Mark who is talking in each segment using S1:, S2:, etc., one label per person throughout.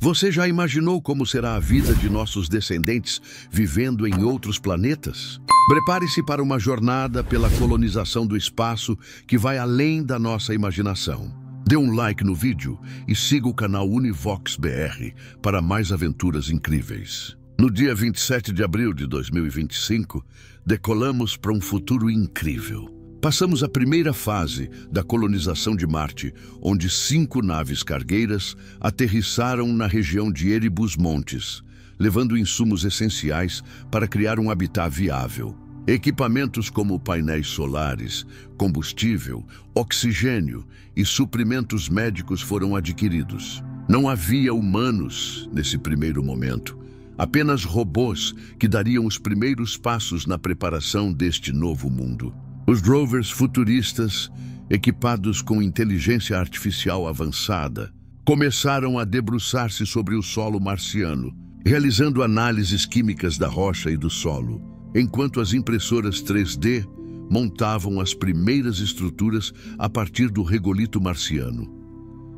S1: Você já imaginou como será a vida de nossos descendentes vivendo em outros planetas? Prepare-se para uma jornada pela colonização do espaço que vai além da nossa imaginação. Dê um like no vídeo e siga o canal Univox BR para mais aventuras incríveis. No dia 27 de abril de 2025, decolamos para um futuro incrível. Passamos a primeira fase da colonização de Marte, onde 5 naves cargueiras aterrissaram na região de Erebus Montes, levando insumos essenciais para criar um habitat viável. Equipamentos como painéis solares, combustível, oxigênio e suprimentos médicos foram adquiridos. Não havia humanos nesse primeiro momento, apenas robôs que dariam os primeiros passos na preparação deste novo mundo. Os rovers futuristas, equipados com inteligência artificial avançada, começaram a debruçar-se sobre o solo marciano, realizando análises químicas da rocha e do solo, enquanto as impressoras 3D montavam as primeiras estruturas a partir do regolito marciano.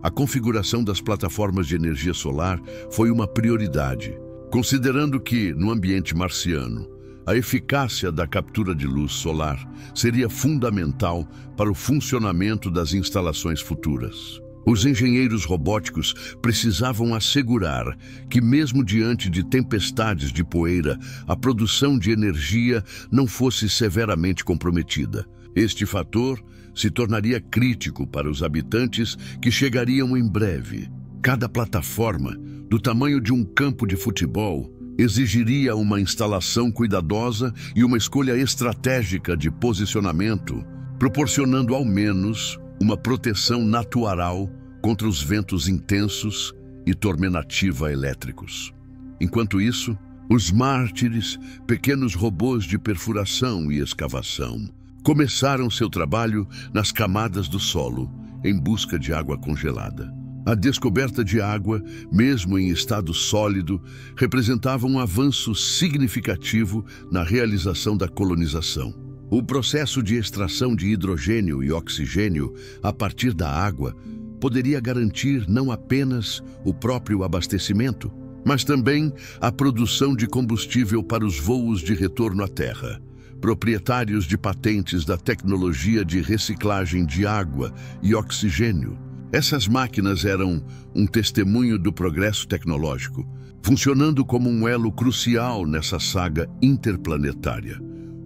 S1: A configuração das plataformas de energia solar foi uma prioridade, considerando que, no ambiente marciano, a eficácia da captura de luz solar seria fundamental para o funcionamento das instalações futuras. Os engenheiros robóticos precisavam assegurar que, mesmo diante de tempestades de poeira, a produção de energia não fosse severamente comprometida. Este fator se tornaria crítico para os habitantes que chegariam em breve. Cada plataforma, do tamanho de um campo de futebol, exigiria uma instalação cuidadosa e uma escolha estratégica de posicionamento, proporcionando ao menos uma proteção natural contra os ventos intensos e tormenta elétricos. Enquanto isso, os mártires, pequenos robôs de perfuração e escavação, começaram seu trabalho nas camadas do solo em busca de água congelada. A descoberta de água, mesmo em estado sólido, representava um avanço significativo na realização da colonização. O processo de extração de hidrogênio e oxigênio a partir da água poderia garantir não apenas o próprio abastecimento, mas também a produção de combustível para os voos de retorno à Terra. Proprietários de patentes da tecnologia de reciclagem de água e oxigênio, essas máquinas eram um testemunho do progresso tecnológico, funcionando como um elo crucial nessa saga interplanetária.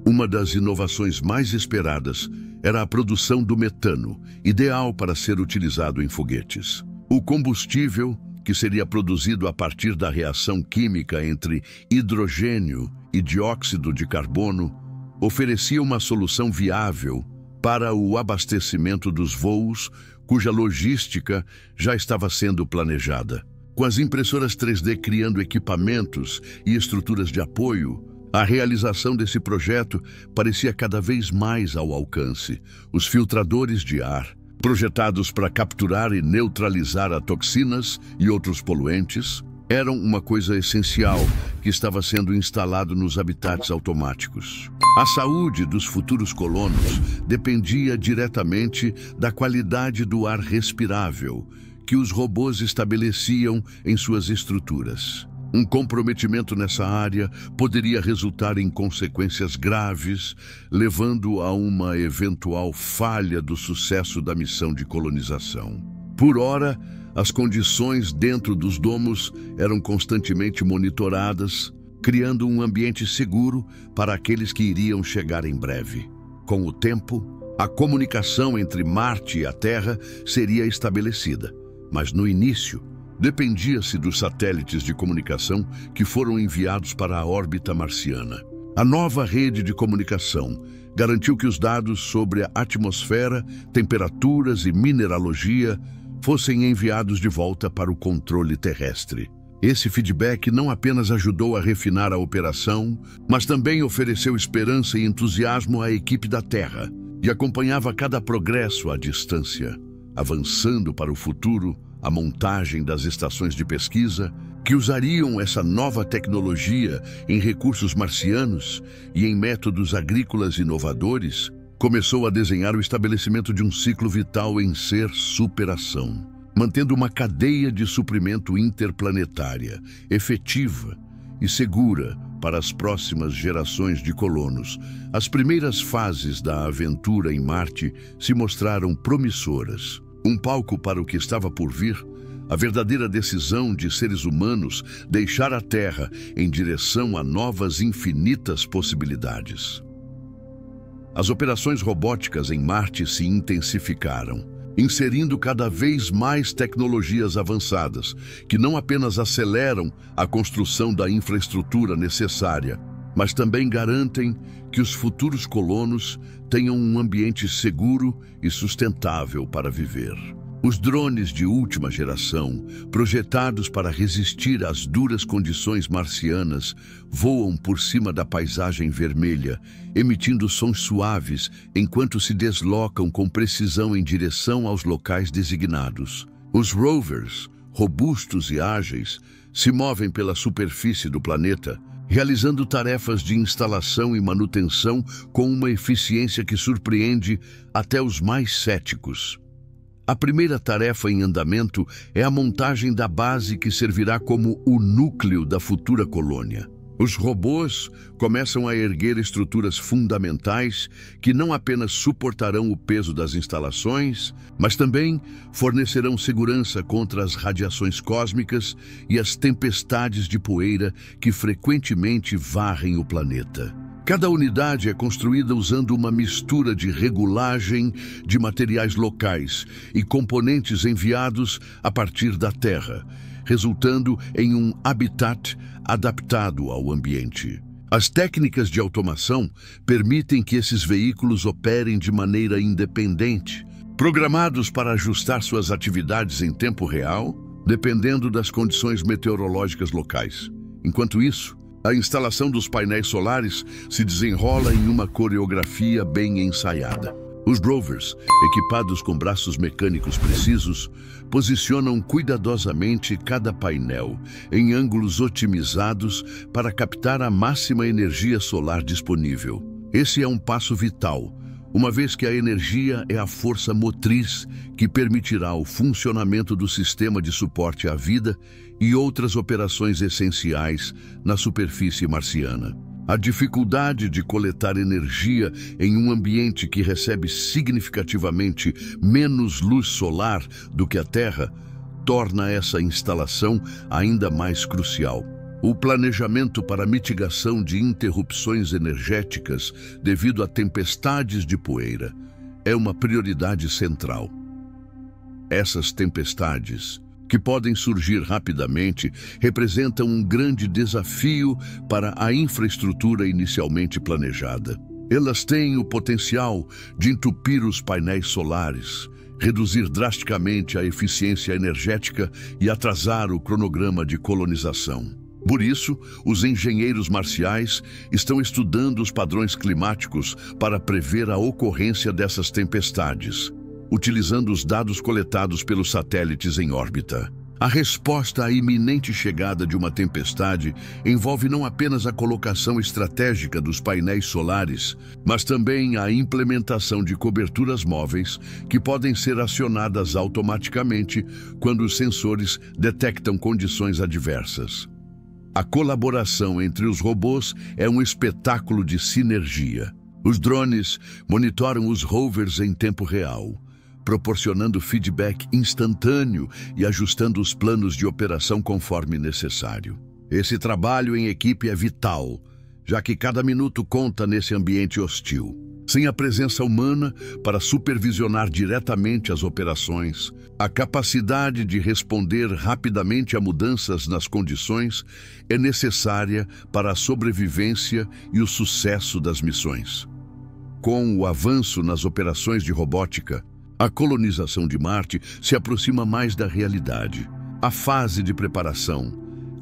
S1: Uma das inovações mais esperadas era a produção do metano, ideal para ser utilizado em foguetes. O combustível, que seria produzido a partir da reação química entre hidrogênio e dióxido de carbono, oferecia uma solução viável para o abastecimento dos voos, cuja logística já estava sendo planejada. Com as impressoras 3D criando equipamentos e estruturas de apoio, a realização desse projeto parecia cada vez mais ao alcance. Os filtradores de ar, projetados para capturar e neutralizar as toxinas e outros poluentes, eram uma coisa essencial que estava sendo instalado nos habitats automáticos. A saúde dos futuros colonos dependia diretamente da qualidade do ar respirável que os robôs estabeleciam em suas estruturas. Um comprometimento nessa área poderia resultar em consequências graves, levando a uma eventual falha do sucesso da missão de colonização. Por ora, as condições dentro dos domos eram constantemente monitoradas, criando um ambiente seguro para aqueles que iriam chegar em breve. Com o tempo, a comunicação entre Marte e a Terra seria estabelecida, mas no início, dependia-se dos satélites de comunicação que foram enviados para a órbita marciana. A nova rede de comunicação garantiu que os dados sobre a atmosfera, temperaturas e mineralogia fossem enviados de volta para o controle terrestre. Esse feedback não apenas ajudou a refinar a operação, mas também ofereceu esperança e entusiasmo à equipe da Terra, e acompanhava cada progresso à distância, avançando para o futuro a montagem das estações de pesquisa que usariam essa nova tecnologia em recursos marcianos e em métodos agrícolas inovadores, começou a desenhar o estabelecimento de um ciclo vital em ser superação. mantendo uma cadeia de suprimento interplanetária, efetiva e segura para as próximas gerações de colonos. As primeiras fases da aventura em Marte se mostraram promissoras. Um palco para o que estava por vir, a verdadeira decisão de seres humanos deixar a Terra em direção a novas infinitas possibilidades. As operações robóticas em Marte se intensificaram, inserindo cada vez mais tecnologias avançadas, que não apenas aceleram a construção da infraestrutura necessária, mas também garantem que os futuros colonos tenham um ambiente seguro e sustentável para viver. Os drones de última geração, projetados para resistir às duras condições marcianas, voam por cima da paisagem vermelha, emitindo sons suaves enquanto se deslocam com precisão em direção aos locais designados. Os rovers, robustos e ágeis, se movem pela superfície do planeta, realizando tarefas de instalação e manutenção com uma eficiência que surpreende até os mais céticos. A primeira tarefa em andamento é a montagem da base que servirá como o núcleo da futura colônia. Os robôs começam a erguer estruturas fundamentais que não apenas suportarão o peso das instalações, mas também fornecerão segurança contra as radiações cósmicas e as tempestades de poeira que frequentemente varrem o planeta. Cada unidade é construída usando uma mistura de regulagem de materiais locais e componentes enviados a partir da Terra, resultando em um habitat adaptado ao ambiente. As técnicas de automação permitem que esses veículos operem de maneira independente, programados para ajustar suas atividades em tempo real, dependendo das condições meteorológicas locais. Enquanto isso, a instalação dos painéis solares se desenrola em uma coreografia bem ensaiada. Os rovers, equipados com braços mecânicos precisos, posicionam cuidadosamente cada painel em ângulos otimizados para captar a máxima energia solar disponível. Esse é um passo vital, uma vez que a energia é a força motriz que permitirá o funcionamento do sistema de suporte à vida e outras operações essenciais na superfície marciana. A dificuldade de coletar energia em um ambiente que recebe significativamente menos luz solar do que a Terra torna essa instalação ainda mais crucial. O planejamento para mitigação de interrupções energéticas devido a tempestades de poeira é uma prioridade central. Essas tempestades, que podem surgir rapidamente, representam um grande desafio para a infraestrutura inicialmente planejada. Elas têm o potencial de entupir os painéis solares, reduzir drasticamente a eficiência energética e atrasar o cronograma de colonização. Por isso, os engenheiros marciais estão estudando os padrões climáticos para prever a ocorrência dessas tempestades, utilizando os dados coletados pelos satélites em órbita. A resposta à iminente chegada de uma tempestade envolve não apenas a colocação estratégica dos painéis solares, mas também a implementação de coberturas móveis que podem ser acionadas automaticamente quando os sensores detectam condições adversas. A colaboração entre os robôs é um espetáculo de sinergia. Os drones monitoram os rovers em tempo real, proporcionando feedback instantâneo e ajustando os planos de operação conforme necessário. Esse trabalho em equipe é vital, já que cada minuto conta nesse ambiente hostil. Sem a presença humana para supervisionar diretamente as operações, a capacidade de responder rapidamente a mudanças nas condições é necessária para a sobrevivência e o sucesso das missões. Com o avanço nas operações de robótica, a colonização de Marte se aproxima mais da realidade. A fase de preparação,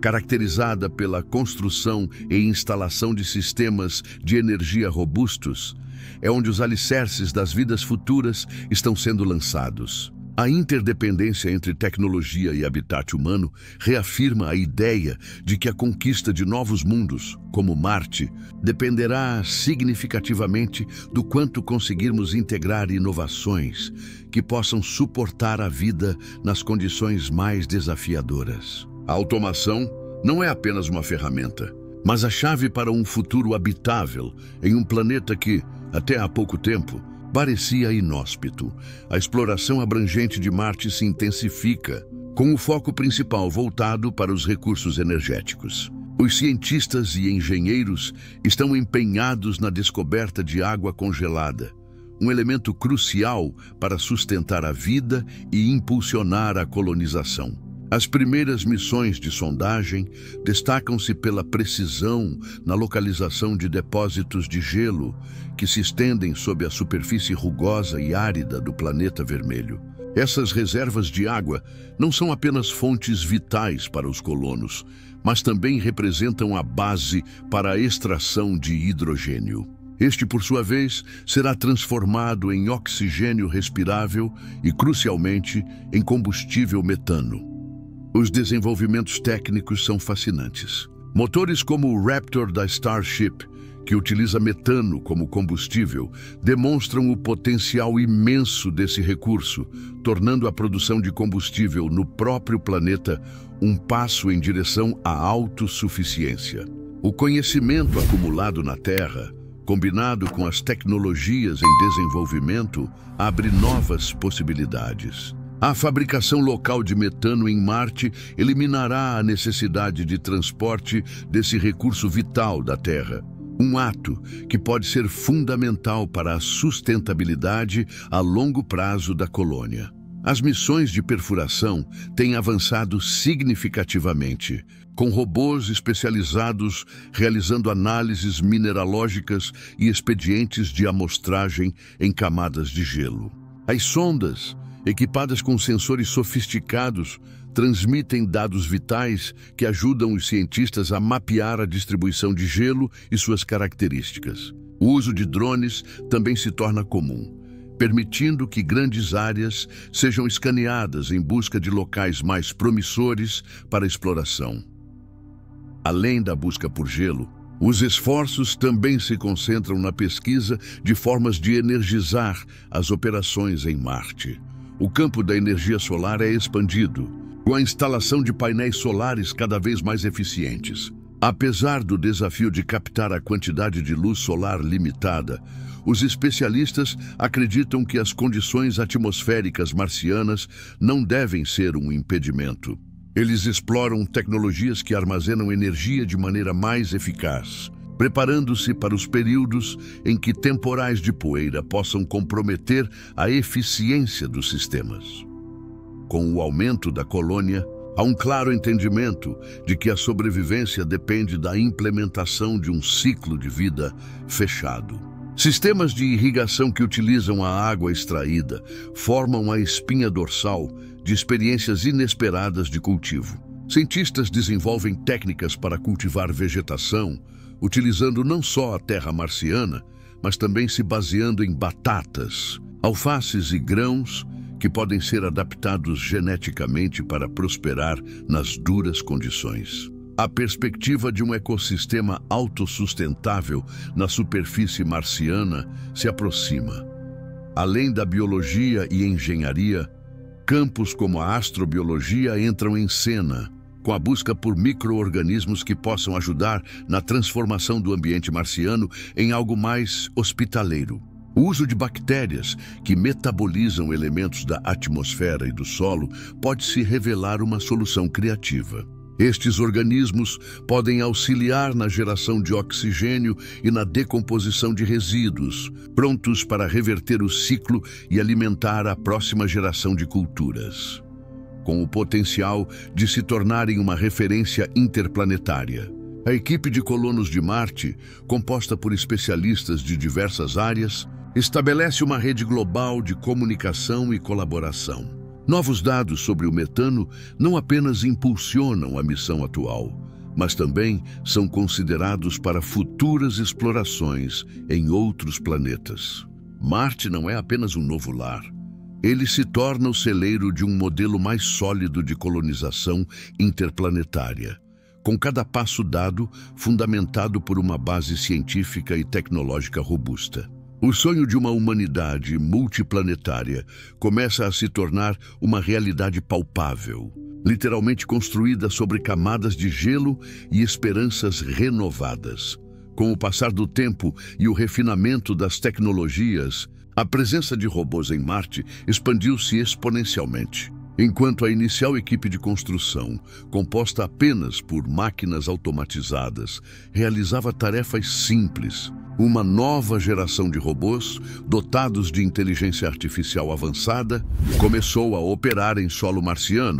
S1: caracterizada pela construção e instalação de sistemas de energia robustos, é onde os alicerces das vidas futuras estão sendo lançados. A interdependência entre tecnologia e habitat humano reafirma a ideia de que a conquista de novos mundos, como Marte, dependerá significativamente do quanto conseguirmos integrar inovações que possam suportar a vida nas condições mais desafiadoras. A automação não é apenas uma ferramenta, mas a chave para um futuro habitável em um planeta que, até há pouco tempo, parecia inóspito. A exploração abrangente de Marte se intensifica, com o foco principal voltado para os recursos energéticos. Os cientistas e engenheiros estão empenhados na descoberta de água congelada, um elemento crucial para sustentar a vida e impulsionar a colonização. As primeiras missões de sondagem destacam-se pela precisão na localização de depósitos de gelo que se estendem sob a superfície rugosa e árida do planeta vermelho. Essas reservas de água não são apenas fontes vitais para os colonos, mas também representam a base para a extração de hidrogênio. Este, por sua vez, será transformado em oxigênio respirável e, crucialmente, em combustível metano. Os desenvolvimentos técnicos são fascinantes. Motores como o Raptor da Starship, que utiliza metano como combustível, demonstram o potencial imenso desse recurso, tornando a produção de combustível no próprio planeta um passo em direção à autossuficiência. O conhecimento acumulado na Terra, combinado com as tecnologias em desenvolvimento, abre novas possibilidades. A fabricação local de metano em Marte eliminará a necessidade de transporte desse recurso vital da Terra. Um ato que pode ser fundamental para a sustentabilidade a longo prazo da colônia. As missões de perfuração têm avançado significativamente, com robôs especializados realizando análises mineralógicas e expedientes de amostragem em camadas de gelo. As sondas, equipadas com sensores sofisticados, transmitem dados vitais que ajudam os cientistas a mapear a distribuição de gelo e suas características. O uso de drones também se torna comum, permitindo que grandes áreas sejam escaneadas em busca de locais mais promissores para exploração. Além da busca por gelo, os esforços também se concentram na pesquisa de formas de energizar as operações em Marte. O campo da energia solar é expandido, com a instalação de painéis solares cada vez mais eficientes. Apesar do desafio de captar a quantidade de luz solar limitada, os especialistas acreditam que as condições atmosféricas marcianas não devem ser um impedimento. Eles exploram tecnologias que armazenam energia de maneira mais eficaz, preparando-se para os períodos em que temporais de poeira possam comprometer a eficiência dos sistemas. Com o aumento da colônia, há um claro entendimento de que a sobrevivência depende da implementação de um ciclo de vida fechado. Sistemas de irrigação que utilizam a água extraída formam a espinha dorsal de experiências inesperadas de cultivo. Cientistas desenvolvem técnicas para cultivar vegetação, utilizando não só a terra marciana, mas também se baseando em batatas, alfaces e grãos que podem ser adaptados geneticamente para prosperar nas duras condições. A perspectiva de um ecossistema autossustentável na superfície marciana se aproxima. Além da biologia e engenharia, campos como a astrobiologia entram em cena, com a busca por micro-organismos que possam ajudar na transformação do ambiente marciano em algo mais hospitaleiro. O uso de bactérias que metabolizam elementos da atmosfera e do solo pode se revelar uma solução criativa. Estes organismos podem auxiliar na geração de oxigênio e na decomposição de resíduos, prontos para reverter o ciclo e alimentar a próxima geração de culturas, com o potencial de se tornarem uma referência interplanetária. A equipe de colonos de Marte, composta por especialistas de diversas áreas, estabelece uma rede global de comunicação e colaboração. Novos dados sobre o metano não apenas impulsionam a missão atual, mas também são considerados para futuras explorações em outros planetas. Marte não é apenas um novo lar. ele se torna o celeiro de um modelo mais sólido de colonização interplanetária, com cada passo dado fundamentado por uma base científica e tecnológica robusta. O sonho de uma humanidade multiplanetária começa a se tornar uma realidade palpável, literalmente construída sobre camadas de gelo e esperanças renovadas. Com o passar do tempo e o refinamento das tecnologias, a presença de robôs em Marte expandiu-se exponencialmente. Enquanto a inicial equipe de construção, composta apenas por máquinas automatizadas, realizava tarefas simples, uma nova geração de robôs, dotados de inteligência artificial avançada, começou a operar em solo marciano,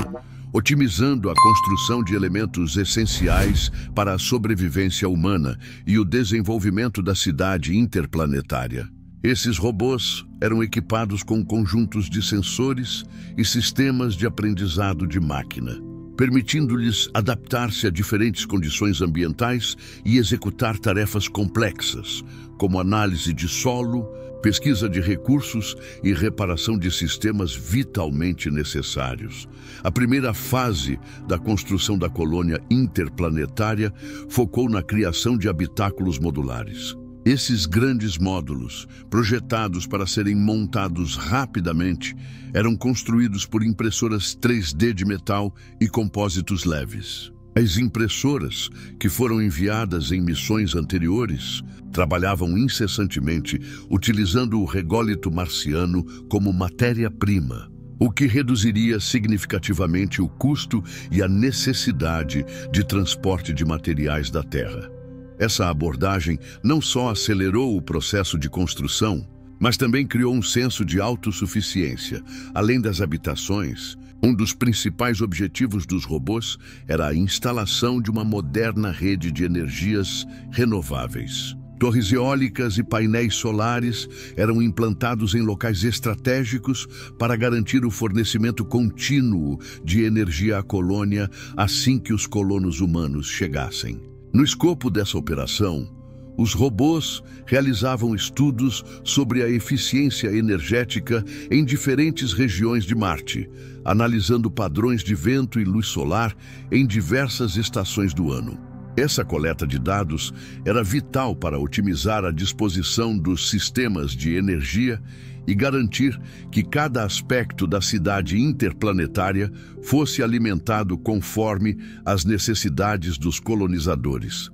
S1: otimizando a construção de elementos essenciais para a sobrevivência humana e o desenvolvimento da cidade interplanetária. Esses robôs eram equipados com conjuntos de sensores e sistemas de aprendizado de máquina, permitindo-lhes adaptar-se a diferentes condições ambientais e executar tarefas complexas, como análise de solo, pesquisa de recursos e reparação de sistemas vitalmente necessários. A primeira fase da construção da colônia interplanetária focou na criação de habitáculos modulares. Esses grandes módulos, projetados para serem montados rapidamente, eram construídos por impressoras 3D de metal e compósitos leves. As impressoras, que foram enviadas em missões anteriores, trabalhavam incessantemente utilizando o rególito marciano como matéria-prima, o que reduziria significativamente o custo e a necessidade de transporte de materiais da Terra. Essa abordagem não só acelerou o processo de construção, mas também criou um senso de autossuficiência. Além das habitações, um dos principais objetivos dos robôs era a instalação de uma moderna rede de energias renováveis. Torres eólicas e painéis solares eram implantados em locais estratégicos para garantir o fornecimento contínuo de energia à colônia assim que os colonos humanos chegassem. No escopo dessa operação, os robôs realizavam estudos sobre a eficiência energética em diferentes regiões de Marte, analisando padrões de vento e luz solar em diversas estações do ano. Essa coleta de dados era vital para otimizar a disposição dos sistemas de energia e garantir que cada aspecto da cidade interplanetária fosse alimentado conforme as necessidades dos colonizadores.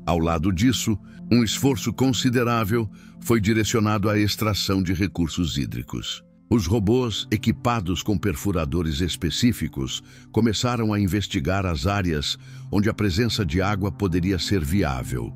S1: Ao lado disso, um esforço considerável foi direcionado à extração de recursos hídricos. Os robôs, equipados com perfuradores específicos, começaram a investigar as áreas onde a presença de água poderia ser viável,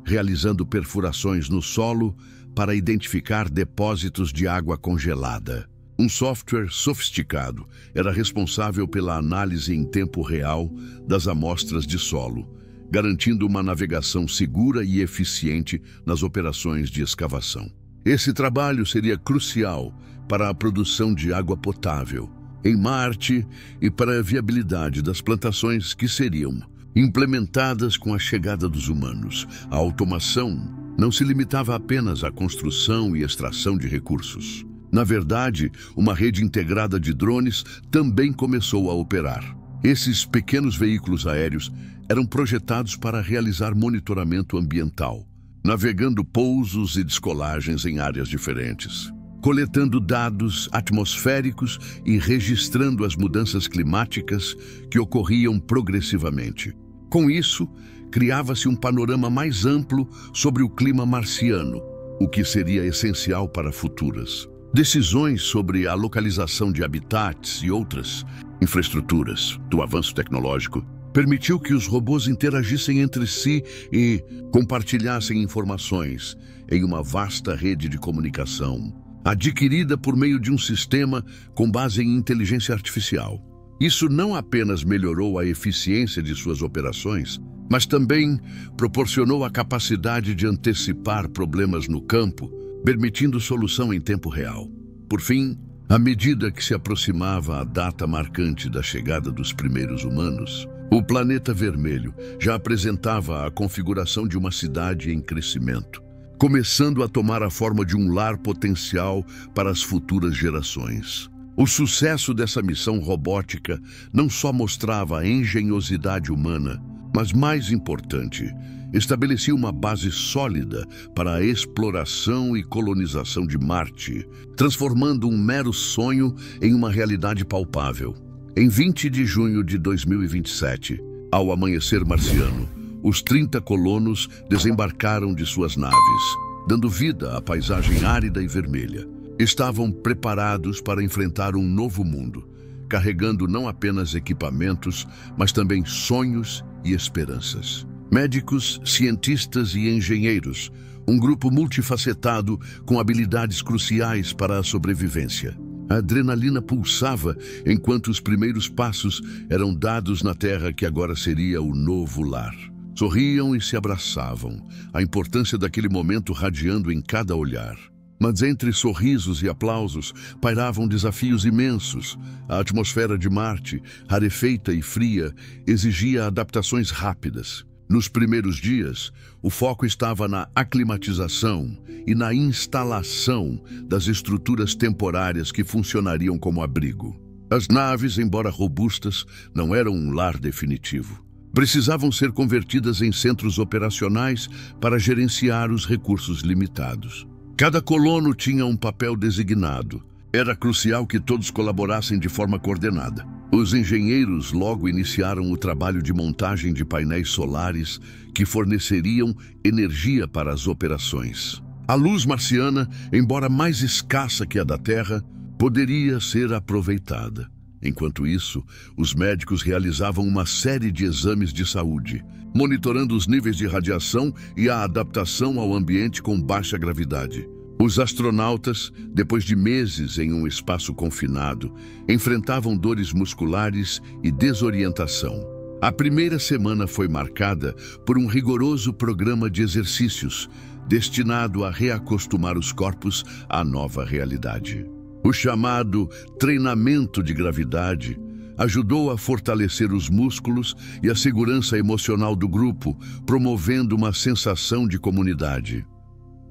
S1: realizando perfurações no solo para identificar depósitos de água congelada. Um software sofisticado era responsável pela análise em tempo real das amostras de solo, garantindo uma navegação segura e eficiente nas operações de escavação. Esse trabalho seria crucial para a produção de água potável em Marte e para a viabilidade das plantações que seriam implementadas com a chegada dos humanos. A automação não se limitava apenas à construção e extração de recursos. Na verdade, uma rede integrada de drones também começou a operar. Esses pequenos veículos aéreos eram projetados para realizar monitoramento ambiental, navegando pousos e descolagens em áreas diferentes, coletando dados atmosféricos e registrando as mudanças climáticas que ocorriam progressivamente. Com isso, criava-se um panorama mais amplo sobre o clima marciano, o que seria essencial para futuras decisões sobre a localização de habitats e outras infraestruturas do avanço tecnológico. Permitiu que os robôs interagissem entre si e compartilhassem informações em uma vasta rede de comunicação, adquirida por meio de um sistema com base em inteligência artificial. Isso não apenas melhorou a eficiência de suas operações, mas também proporcionou a capacidade de antecipar problemas no campo, permitindo solução em tempo real. Por fim, à medida que se aproximava a data marcante da chegada dos primeiros humanos, o planeta vermelho já apresentava a configuração de uma cidade em crescimento, começando a tomar a forma de um lar potencial para as futuras gerações. O sucesso dessa missão robótica não só mostrava a engenhosidade humana, mas, mais importante, estabelecia uma base sólida para a exploração e colonização de Marte, transformando um mero sonho em uma realidade palpável. Em 20 de junho de 2027, ao amanhecer marciano, os 30 colonos desembarcaram de suas naves, dando vida à paisagem árida e vermelha. Estavam preparados para enfrentar um novo mundo, carregando não apenas equipamentos, mas também sonhos e esperanças. Médicos, cientistas e engenheiros, um grupo multifacetado com habilidades cruciais para a sobrevivência. A adrenalina pulsava enquanto os primeiros passos eram dados na terra que agora seria o novo lar. Sorriam e se abraçavam, a importância daquele momento radiando em cada olhar. Mas entre sorrisos e aplausos pairavam desafios imensos. A atmosfera de Marte, rarefeita e fria, exigia adaptações rápidas. Nos primeiros dias, o foco estava na aclimatização e na instalação das estruturas temporárias que funcionariam como abrigo. As naves, embora robustas, não eram um lar definitivo. Precisavam ser convertidas em centros operacionais para gerenciar os recursos limitados. Cada colono tinha um papel designado. Era crucial que todos colaborassem de forma coordenada. Os engenheiros logo iniciaram o trabalho de montagem de painéis solares que forneceriam energia para as operações. A luz marciana, embora mais escassa que a da Terra, poderia ser aproveitada. Enquanto isso, os médicos realizavam uma série de exames de saúde, monitorando os níveis de radiação e a adaptação ao ambiente com baixa gravidade. Os astronautas, depois de meses em um espaço confinado, enfrentavam dores musculares e desorientação. A primeira semana foi marcada por um rigoroso programa de exercícios, destinado a reacostumar os corpos à nova realidade. O chamado treinamento de gravidade ajudou a fortalecer os músculos e a segurança emocional do grupo, promovendo uma sensação de comunidade.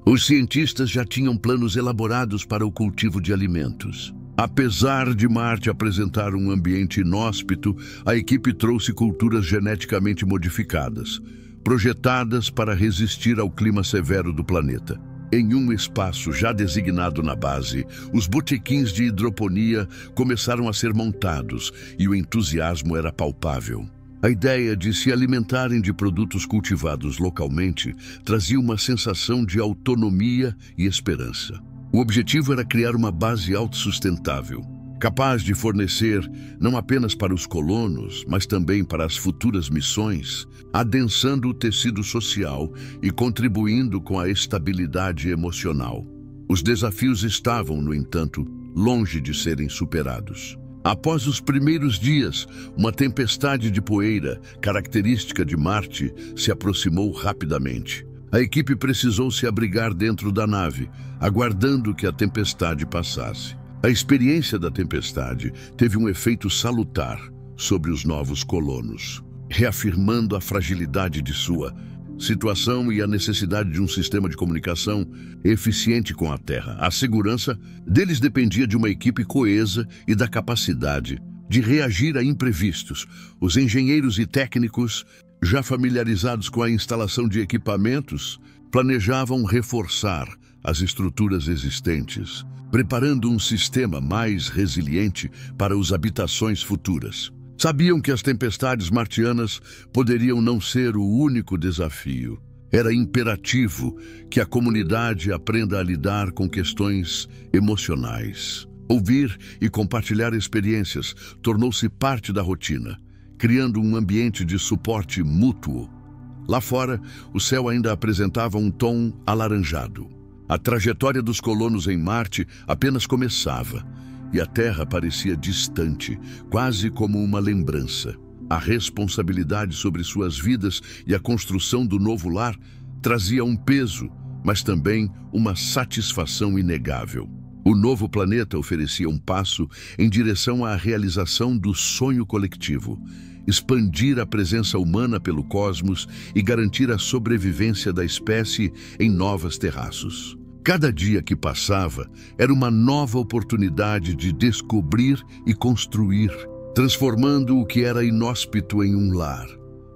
S1: Os cientistas já tinham planos elaborados para o cultivo de alimentos. Apesar de Marte apresentar um ambiente inóspito, a equipe trouxe culturas geneticamente modificadas, projetadas para resistir ao clima severo do planeta. Em um espaço já designado na base, os botequins de hidroponia começaram a ser montados e o entusiasmo era palpável. A ideia de se alimentarem de produtos cultivados localmente trazia uma sensação de autonomia e esperança. O objetivo era criar uma base autossustentável, capaz de fornecer não apenas para os colonos, mas também para as futuras missões, adensando o tecido social e contribuindo com a estabilidade emocional. Os desafios estavam, no entanto, longe de serem superados. Após os primeiros dias, uma tempestade de poeira, característica de Marte, se aproximou rapidamente. A equipe precisou se abrigar dentro da nave, aguardando que a tempestade passasse. A experiência da tempestade teve um efeito salutar sobre os novos colonos, reafirmando a fragilidade de sua situação e a necessidade de um sistema de comunicação eficiente com a Terra. A segurança deles dependia de uma equipe coesa e da capacidade de reagir a imprevistos. Os engenheiros e técnicos, já familiarizados com a instalação de equipamentos, planejavam reforçar as estruturas existentes, preparando um sistema mais resiliente para as habitações futuras. Sabiam que as tempestades martianas poderiam não ser o único desafio. Era imperativo que a comunidade aprenda a lidar com questões emocionais. Ouvir e compartilhar experiências tornou-se parte da rotina, criando um ambiente de suporte mútuo. Lá fora, o céu ainda apresentava um tom alaranjado. A trajetória dos colonos em Marte apenas começava, e a Terra parecia distante, quase como uma lembrança. A responsabilidade sobre suas vidas e a construção do novo lar trazia um peso, mas também uma satisfação inegável. O novo planeta oferecia um passo em direção à realização do sonho coletivo, expandir a presença humana pelo cosmos e garantir a sobrevivência da espécie em novos terraços. Cada dia que passava era uma nova oportunidade de descobrir e construir, transformando o que era inóspito em um lar.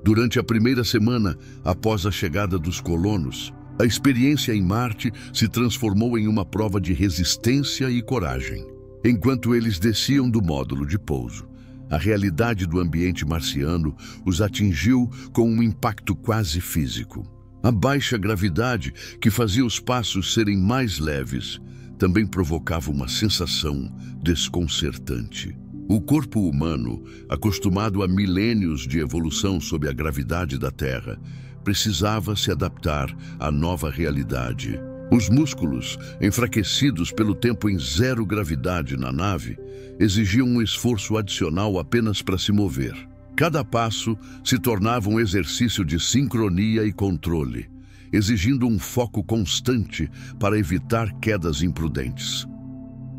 S1: Durante a primeira semana após a chegada dos colonos, a experiência em Marte se transformou em uma prova de resistência e coragem. Enquanto eles desciam do módulo de pouso, a realidade do ambiente marciano os atingiu com um impacto quase físico. A baixa gravidade, que fazia os passos serem mais leves, também provocava uma sensação desconcertante. O corpo humano, acostumado a milênios de evolução sob a gravidade da Terra, precisava se adaptar à nova realidade. Os músculos, enfraquecidos pelo tempo em zero gravidade na nave, exigiam um esforço adicional apenas para se mover. Cada passo se tornava um exercício de sincronia e controle, exigindo um foco constante para evitar quedas imprudentes.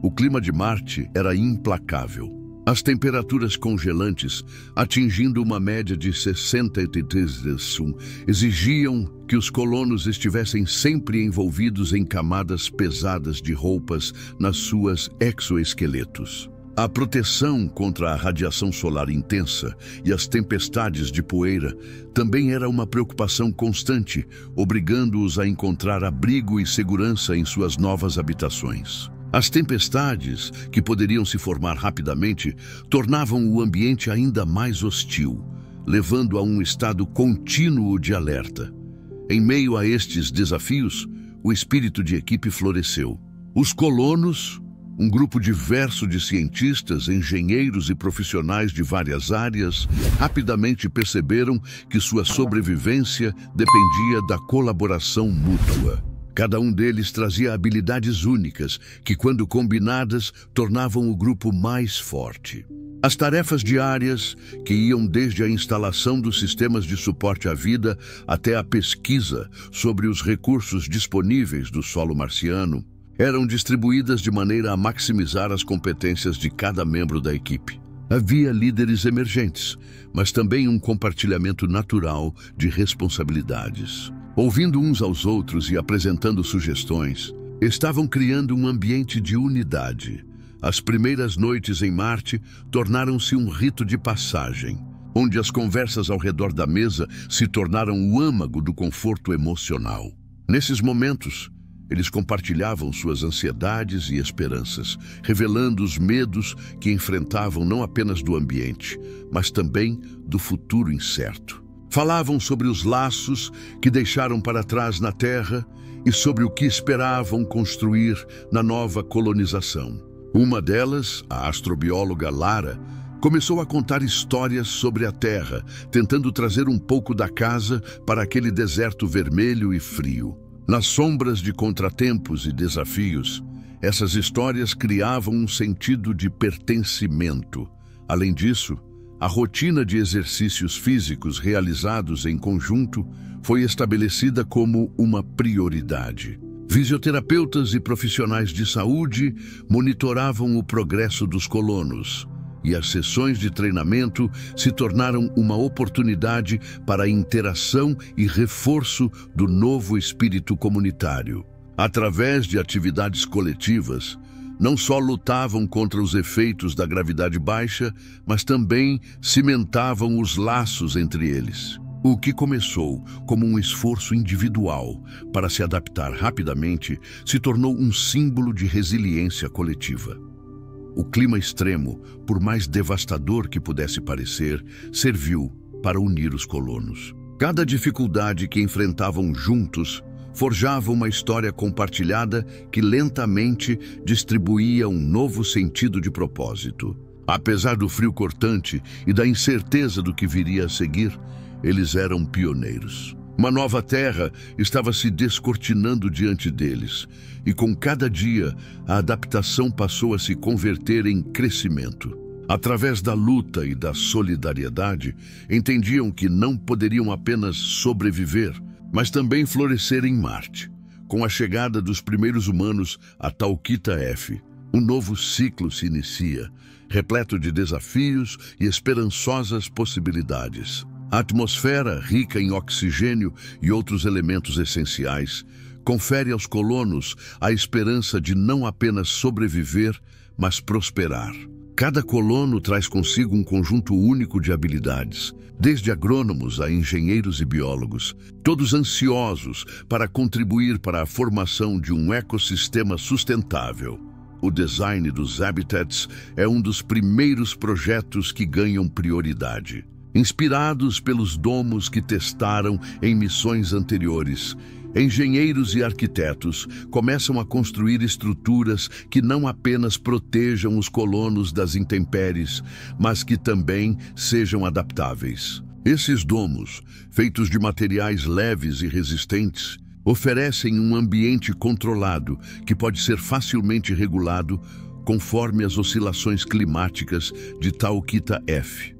S1: O clima de Marte era implacável. As temperaturas congelantes, atingindo uma média de 63 graus, exigiam que os colonos estivessem sempre envolvidos em camadas pesadas de roupas nas suas exoesqueletos. A proteção contra a radiação solar intensa e as tempestades de poeira também era uma preocupação constante, obrigando-os a encontrar abrigo e segurança em suas novas habitações. As tempestades, que poderiam se formar rapidamente, tornavam o ambiente ainda mais hostil, levando a um estado contínuo de alerta. Em meio a estes desafios, o espírito de equipe floresceu. Os colonos, um grupo diverso de cientistas, engenheiros e profissionais de várias áreas, rapidamente perceberam que sua sobrevivência dependia da colaboração mútua. Cada um deles trazia habilidades únicas que, quando combinadas, tornavam o grupo mais forte. As tarefas diárias, que iam desde a instalação dos sistemas de suporte à vida até a pesquisa sobre os recursos disponíveis do solo marciano, eram distribuídas de maneira a maximizar as competências de cada membro da equipe. Havia líderes emergentes, mas também um compartilhamento natural de responsabilidades. Ouvindo uns aos outros e apresentando sugestões, estavam criando um ambiente de unidade. As primeiras noites em Marte tornaram-se um rito de passagem, onde as conversas ao redor da mesa se tornaram o âmago do conforto emocional. Nesses momentos, eles compartilhavam suas ansiedades e esperanças, revelando os medos que enfrentavam não apenas do ambiente, mas também do futuro incerto. Falavam sobre os laços que deixaram para trás na Terra e sobre o que esperavam construir na nova colonização. Uma delas, a astrobióloga Lara, começou a contar histórias sobre a Terra, tentando trazer um pouco da casa para aquele deserto vermelho e frio. Nas sombras de contratempos e desafios, essas histórias criavam um sentido de pertencimento. Além disso, a rotina de exercícios físicos realizados em conjunto foi estabelecida como uma prioridade. Fisioterapeutas e profissionais de saúde monitoravam o progresso dos colonos, e as sessões de treinamento se tornaram uma oportunidade para a interação e reforço do novo espírito comunitário. Através de atividades coletivas, não só lutavam contra os efeitos da gravidade baixa, mas também cimentavam os laços entre eles. O que começou como um esforço individual para se adaptar rapidamente se tornou um símbolo de resiliência coletiva. O clima extremo, por mais devastador que pudesse parecer, serviu para unir os colonos. Cada dificuldade que enfrentavam juntos forjava uma história compartilhada que lentamente distribuía um novo sentido de propósito. Apesar do frio cortante e da incerteza do que viria a seguir, eles eram pioneiros. Uma nova terra estava se descortinando diante deles, e com cada dia a adaptação passou a se converter em crescimento. Através da luta e da solidariedade, entendiam que não poderiam apenas sobreviver, mas também florescer em Marte. Com a chegada dos primeiros humanos a Talquita F, um novo ciclo se inicia, repleto de desafios e esperançosas possibilidades. A atmosfera, rica em oxigênio e outros elementos essenciais, confere aos colonos a esperança de não apenas sobreviver, mas prosperar. Cada colono traz consigo um conjunto único de habilidades, desde agrônomos a engenheiros e biólogos, todos ansiosos para contribuir para a formação de um ecossistema sustentável. O design dos habitats é um dos primeiros projetos que ganham prioridade. Inspirados pelos domos que testaram em missões anteriores, engenheiros e arquitetos começam a construir estruturas que não apenas protejam os colonos das intempéries, mas que também sejam adaptáveis. Esses domos, feitos de materiais leves e resistentes, oferecem um ambiente controlado que pode ser facilmente regulado conforme as oscilações climáticas de Talkeetna F.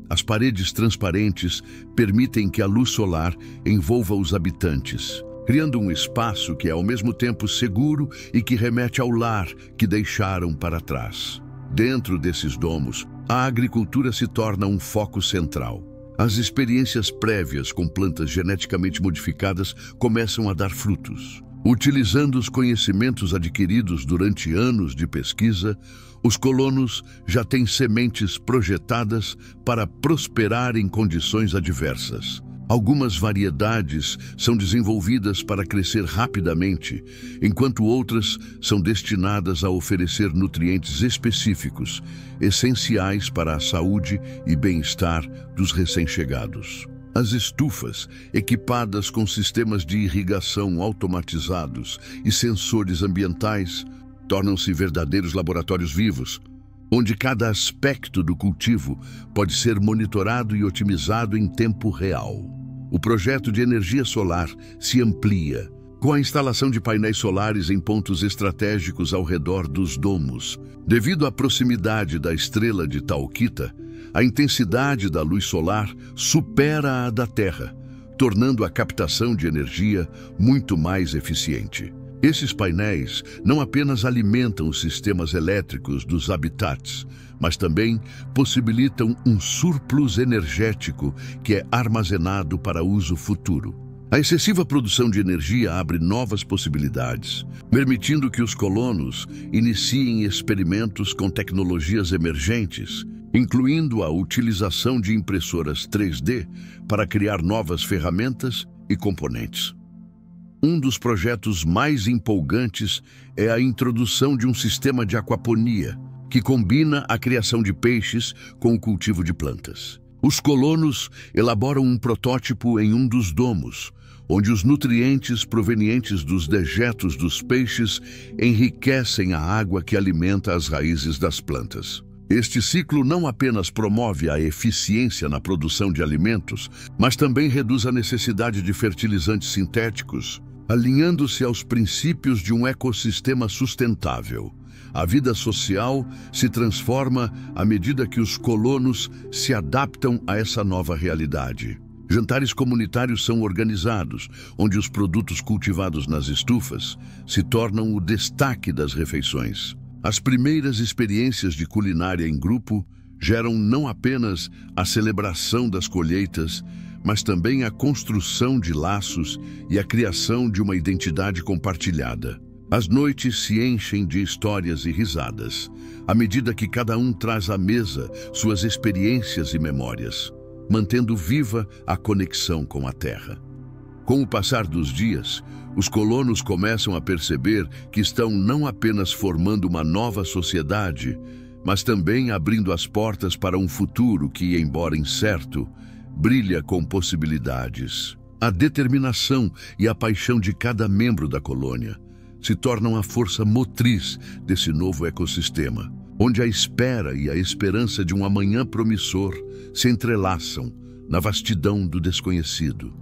S1: As paredes transparentes permitem que a luz solar envolva os habitantes, criando um espaço que é ao mesmo tempo seguro e que remete ao lar que deixaram para trás. Dentro desses domos, a agricultura se torna um foco central. As experiências prévias com plantas geneticamente modificadas começam a dar frutos. Utilizando os conhecimentos adquiridos durante anos de pesquisa, os colonos já têm sementes projetadas para prosperar em condições adversas. Algumas variedades são desenvolvidas para crescer rapidamente, enquanto outras são destinadas a oferecer nutrientes específicos, essenciais para a saúde e bem-estar dos recém-chegados. As estufas, equipadas com sistemas de irrigação automatizados e sensores ambientais, tornam-se verdadeiros laboratórios vivos, onde cada aspecto do cultivo pode ser monitorado e otimizado em tempo real. O projeto de energia solar se amplia, com a instalação de painéis solares em pontos estratégicos ao redor dos domos. Devido à proximidade da estrela de Talkeetna, a intensidade da luz solar supera a da Terra, tornando a captação de energia muito mais eficiente. Esses painéis não apenas alimentam os sistemas elétricos dos habitats, mas também possibilitam um surplus energético que é armazenado para uso futuro. A excessiva produção de energia abre novas possibilidades, permitindo que os colonos iniciem experimentos com tecnologias emergentes, incluindo a utilização de impressoras 3D para criar novas ferramentas e componentes. Um dos projetos mais empolgantes é a introdução de um sistema de aquaponia, que combina a criação de peixes com o cultivo de plantas. Os colonos elaboram um protótipo em um dos domos, onde os nutrientes provenientes dos dejetos dos peixes enriquecem a água que alimenta as raízes das plantas. Este ciclo não apenas promove a eficiência na produção de alimentos, mas também reduz a necessidade de fertilizantes sintéticos, alinhando-se aos princípios de um ecossistema sustentável. A vida social se transforma à medida que os colonos se adaptam a essa nova realidade. Jantares comunitários são organizados, onde os produtos cultivados nas estufas se tornam o destaque das refeições. As primeiras experiências de culinária em grupo geram não apenas a celebração das colheitas, mas também a construção de laços e a criação de uma identidade compartilhada. As noites se enchem de histórias e risadas, à medida que cada um traz à mesa suas experiências e memórias, mantendo viva a conexão com a terra. Com o passar dos dias, os colonos começam a perceber que estão não apenas formando uma nova sociedade, mas também abrindo as portas para um futuro que, embora incerto, brilha com possibilidades. A determinação e a paixão de cada membro da colônia se tornam a força motriz desse novo ecossistema, onde a espera e a esperança de um amanhã promissor se entrelaçam na vastidão do desconhecido.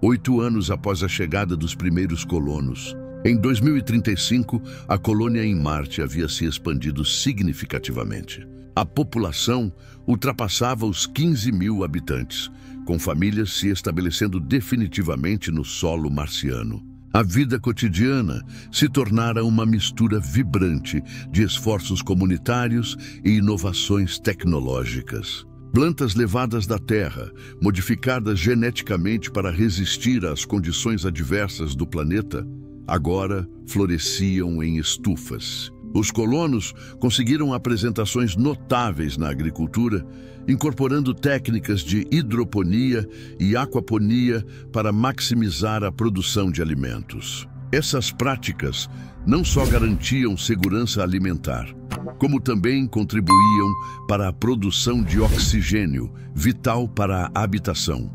S1: 8 anos após a chegada dos primeiros colonos, em 2035, a colônia em Marte havia se expandido significativamente. A população ultrapassava os 15.000 habitantes, com famílias se estabelecendo definitivamente no solo marciano. A vida cotidiana se tornara uma mistura vibrante de esforços comunitários e inovações tecnológicas. Plantas levadas da Terra, modificadas geneticamente para resistir às condições adversas do planeta, agora floresciam em estufas. Os colonos conseguiram apresentações notáveis na agricultura, incorporando técnicas de hidroponia e aquaponia para maximizar a produção de alimentos. Essas práticas não só garantiam segurança alimentar, como também contribuíam para a produção de oxigênio, vital para a habitação.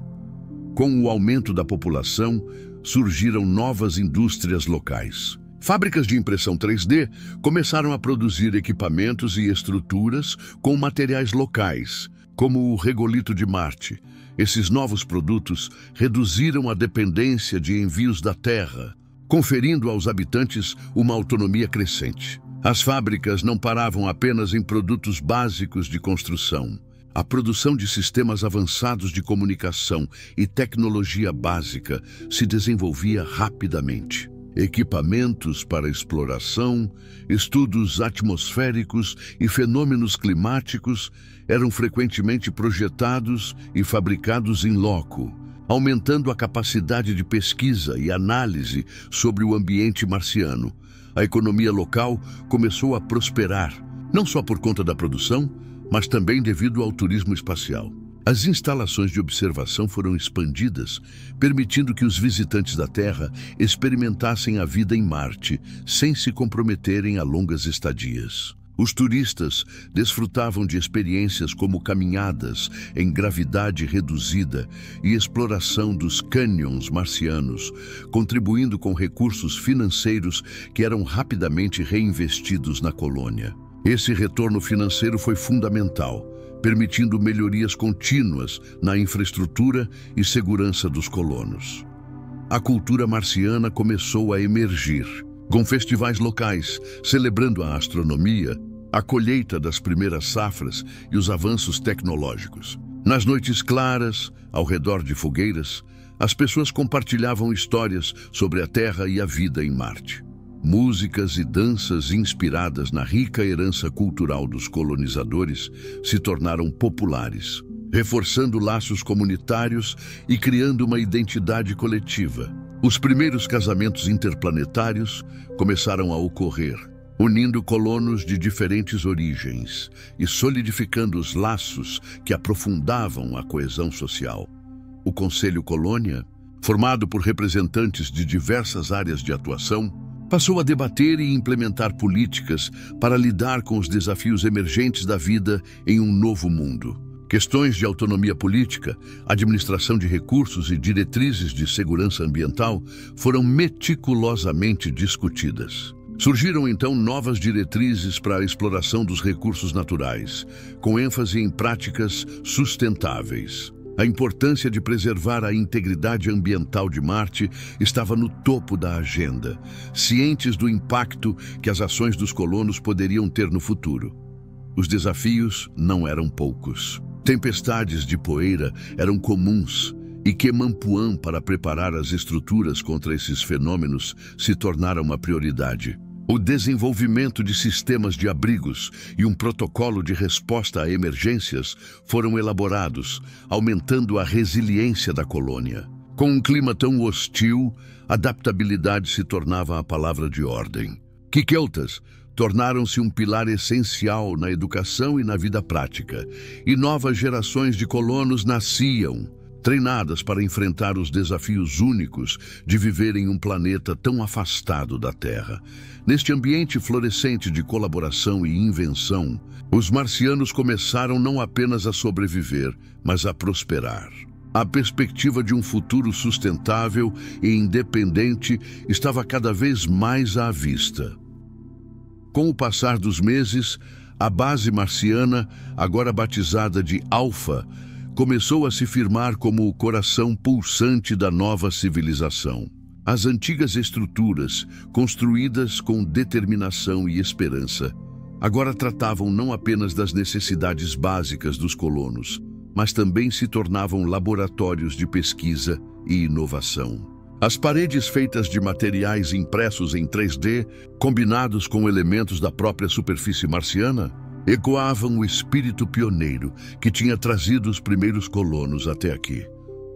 S1: Com o aumento da população, surgiram novas indústrias locais. Fábricas de impressão 3D começaram a produzir equipamentos e estruturas com materiais locais, como o regolito de Marte. Esses novos produtos reduziram a dependência de envios da Terra, conferindo aos habitantes uma autonomia crescente. As fábricas não paravam apenas em produtos básicos de construção. A produção de sistemas avançados de comunicação e tecnologia básica se desenvolvia rapidamente. Equipamentos para exploração, estudos atmosféricos e fenômenos climáticos eram frequentemente projetados e fabricados em loco, aumentando a capacidade de pesquisa e análise sobre o ambiente marciano. A economia local começou a prosperar, não só por conta da produção, mas também devido ao turismo espacial. As instalações de observação foram expandidas, permitindo que os visitantes da Terra experimentassem a vida em Marte, sem se comprometerem a longas estadias. Os turistas desfrutavam de experiências como caminhadas em gravidade reduzida e exploração dos cânions marcianos, contribuindo com recursos financeiros que eram rapidamente reinvestidos na colônia. Esse retorno financeiro foi fundamental, permitindo melhorias contínuas na infraestrutura e segurança dos colonos. A cultura marciana começou a emergir, com festivais locais, celebrando a astronomia, a colheita das primeiras safras e os avanços tecnológicos. Nas noites claras, ao redor de fogueiras, as pessoas compartilhavam histórias sobre a Terra e a vida em Marte. Músicas e danças inspiradas na rica herança cultural dos colonizadores se tornaram populares, reforçando laços comunitários e criando uma identidade coletiva. Os primeiros casamentos interplanetários começaram a ocorrer, unindo colonos de diferentes origens e solidificando os laços que aprofundavam a coesão social. O Conselho Colônia, formado por representantes de diversas áreas de atuação, passou a debater e implementar políticas para lidar com os desafios emergentes da vida em um novo mundo. Questões de autonomia política, administração de recursos e diretrizes de segurança ambiental foram meticulosamente discutidas. Surgiram então novas diretrizes para a exploração dos recursos naturais, com ênfase em práticas sustentáveis. A importância de preservar a integridade ambiental de Marte estava no topo da agenda, cientes do impacto que as ações dos colonos poderiam ter no futuro. Os desafios não eram poucos. Tempestades de poeira eram comuns e Kemampuã, para preparar as estruturas contra esses fenômenos, se tornara uma prioridade. O desenvolvimento de sistemas de abrigos e um protocolo de resposta a emergências foram elaborados, aumentando a resiliência da colônia. Com um clima tão hostil, adaptabilidade se tornava a palavra de ordem. Quiqueutas tornaram-se um pilar essencial na educação e na vida prática, e novas gerações de colonos nasciam, treinadas para enfrentar os desafios únicos de viver em um planeta tão afastado da Terra. Neste ambiente florescente de colaboração e invenção, os marcianos começaram não apenas a sobreviver, mas a prosperar. A perspectiva de um futuro sustentável e independente estava cada vez mais à vista. Com o passar dos meses, a base marciana, agora batizada de Alfa, começou a se firmar como o coração pulsante da nova civilização. As antigas estruturas, construídas com determinação e esperança, agora tratavam não apenas das necessidades básicas dos colonos, mas também se tornavam laboratórios de pesquisa e inovação. As paredes feitas de materiais impressos em 3D, combinados com elementos da própria superfície marciana, ecoavam o espírito pioneiro que tinha trazido os primeiros colonos até aqui.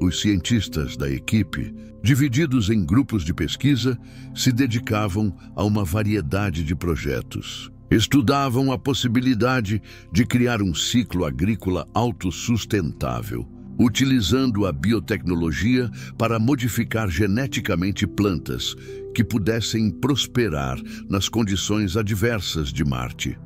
S1: Os cientistas da equipe, divididos em grupos de pesquisa, se dedicavam a uma variedade de projetos. Estudavam a possibilidade de criar um ciclo agrícola autossustentável, utilizando a biotecnologia para modificar geneticamente plantas que pudessem prosperar nas condições adversas de Marte.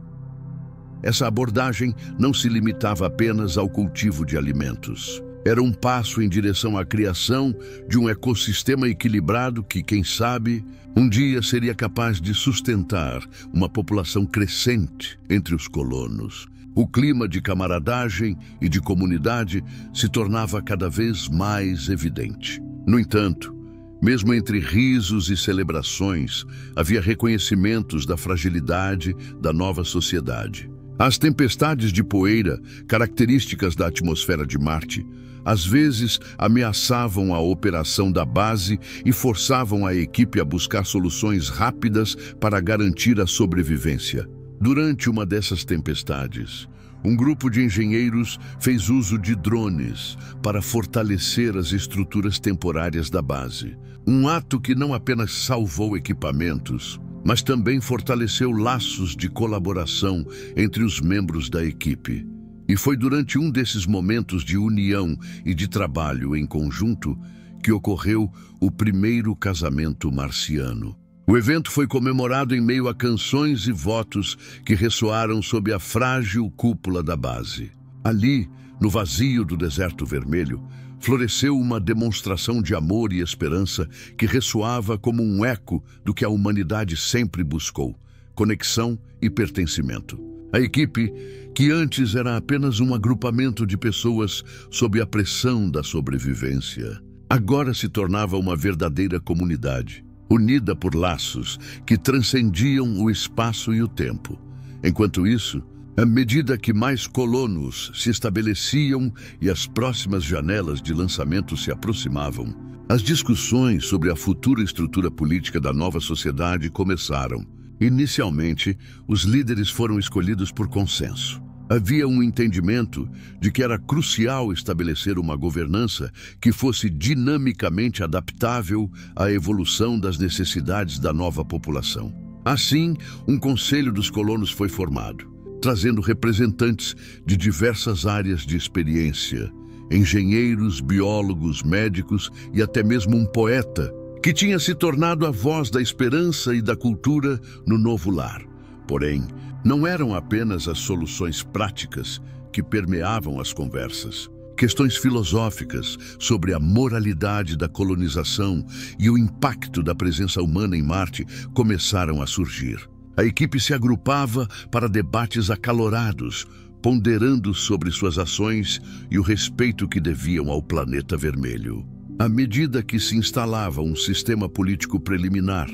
S1: Essa abordagem não se limitava apenas ao cultivo de alimentos. Era um passo em direção à criação de um ecossistema equilibrado que, quem sabe, um dia seria capaz de sustentar uma população crescente entre os colonos. O clima de camaradagem e de comunidade se tornava cada vez mais evidente. No entanto, mesmo entre risos e celebrações, havia reconhecimentos da fragilidade da nova sociedade. As tempestades de poeira, características da atmosfera de Marte, às vezes ameaçavam a operação da base e forçavam a equipe a buscar soluções rápidas para garantir a sobrevivência. Durante uma dessas tempestades, um grupo de engenheiros fez uso de drones para fortalecer as estruturas temporárias da base. Um ato que não apenas salvou equipamentos, mas também fortaleceu laços de colaboração entre os membros da equipe. E foi durante um desses momentos de união e de trabalho em conjunto que ocorreu o primeiro casamento marciano. O evento foi comemorado em meio a canções e votos que ressoaram sob a frágil cúpula da base. Ali, no vazio do deserto vermelho, floresceu uma demonstração de amor e esperança que ressoava como um eco do que a humanidade sempre buscou: conexão e pertencimento. A equipe, que antes era apenas um agrupamento de pessoas sob a pressão da sobrevivência, agora se tornava uma verdadeira comunidade, unida por laços que transcendiam o espaço e o tempo. Enquanto isso, à medida que mais colonos se estabeleciam e as próximas janelas de lançamento se aproximavam, as discussões sobre a futura estrutura política da nova sociedade começaram. Inicialmente, os líderes foram escolhidos por consenso. Havia um entendimento de que era crucial estabelecer uma governança que fosse dinamicamente adaptável à evolução das necessidades da nova população. Assim, um conselho dos colonos foi formado, trazendo representantes de diversas áreas de experiência, engenheiros, biólogos, médicos e até mesmo um poeta, que tinha se tornado a voz da esperança e da cultura no novo lar. Porém, não eram apenas as soluções práticas que permeavam as conversas. Questões filosóficas sobre a moralidade da colonização e o impacto da presença humana em Marte começaram a surgir. A equipe se agrupava para debates acalorados, ponderando sobre suas ações e o respeito que deviam ao planeta vermelho. À medida que se instalava um sistema político preliminar,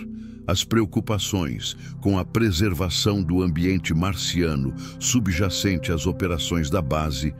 S1: as preocupações com a preservação do ambiente marciano subjacente às operações da base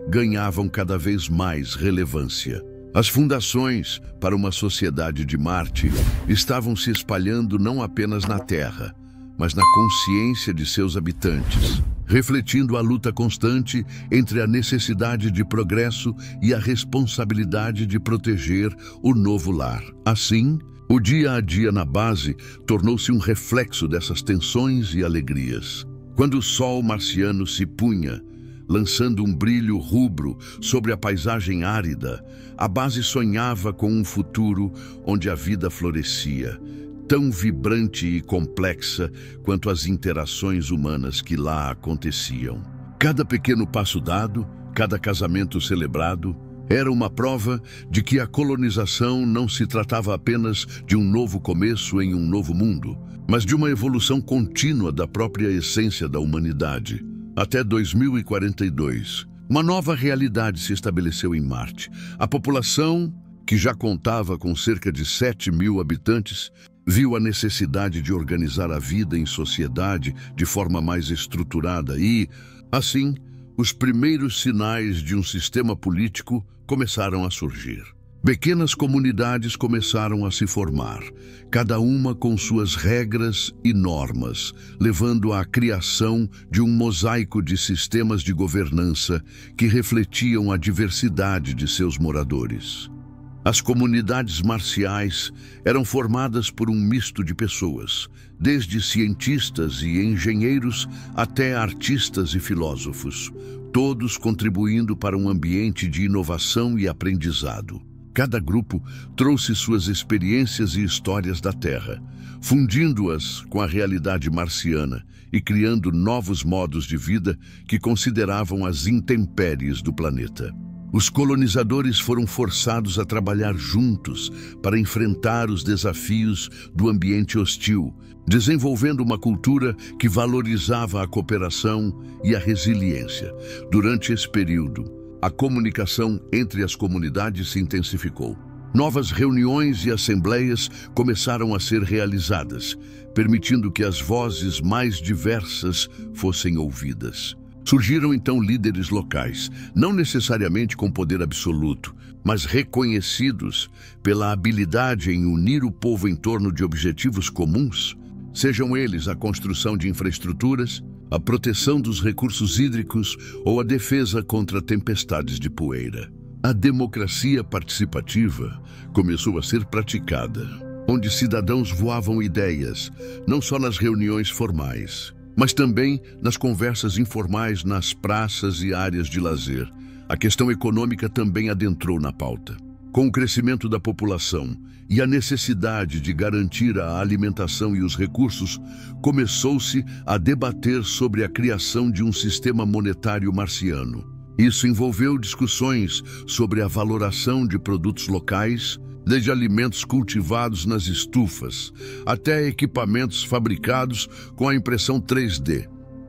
S1: ganhavam cada vez mais relevância. As fundações para uma sociedade de Marte estavam se espalhando não apenas na Terra, mas na consciência de seus habitantes, refletindo a luta constante entre a necessidade de progresso e a responsabilidade de proteger o novo lar. Assim, o dia a dia na base tornou-se um reflexo dessas tensões e alegrias. Quando o sol marciano se punha, lançando um brilho rubro sobre a paisagem árida, a base sonhava com um futuro onde a vida florescia, tão vibrante e complexa quanto as interações humanas que lá aconteciam. Cada pequeno passo dado, cada casamento celebrado, era uma prova de que a colonização não se tratava apenas de um novo começo em um novo mundo, mas de uma evolução contínua da própria essência da humanidade. Até 2042, uma nova realidade se estabeleceu em Marte. A população, que já contava com cerca de 7.000 habitantes, viu a necessidade de organizar a vida em sociedade de forma mais estruturada e, assim, os primeiros sinais de um sistema político começaram a surgir. Pequenas comunidades começaram a se formar, cada uma com suas regras e normas, levando à criação de um mosaico de sistemas de governança que refletiam a diversidade de seus moradores. As comunidades marciais eram formadas por um misto de pessoas, desde cientistas e engenheiros até artistas e filósofos, todos contribuindo para um ambiente de inovação e aprendizado. Cada grupo trouxe suas experiências e histórias da Terra, fundindo-as com a realidade marciana e criando novos modos de vida que consideravam as intempéries do planeta. Os colonizadores foram forçados a trabalhar juntos para enfrentar os desafios do ambiente hostil, desenvolvendo uma cultura que valorizava a cooperação e a resiliência. Durante esse período, a comunicação entre as comunidades se intensificou. Novas reuniões e assembleias começaram a ser realizadas, permitindo que as vozes mais diversas fossem ouvidas. Surgiram então líderes locais, não necessariamente com poder absoluto, mas reconhecidos pela habilidade em unir o povo em torno de objetivos comuns, sejam eles a construção de infraestruturas, a proteção dos recursos hídricos ou a defesa contra tempestades de poeira. A democracia participativa começou a ser praticada, onde cidadãos voavam ideias, não só nas reuniões formais, mas também nas conversas informais nas praças e áreas de lazer. A questão econômica também adentrou na pauta. Com o crescimento da população e a necessidade de garantir a alimentação e os recursos, começou-se a debater sobre a criação de um sistema monetário marciano. Isso envolveu discussões sobre a valoração de produtos locais, desde alimentos cultivados nas estufas até equipamentos fabricados com a impressão 3D.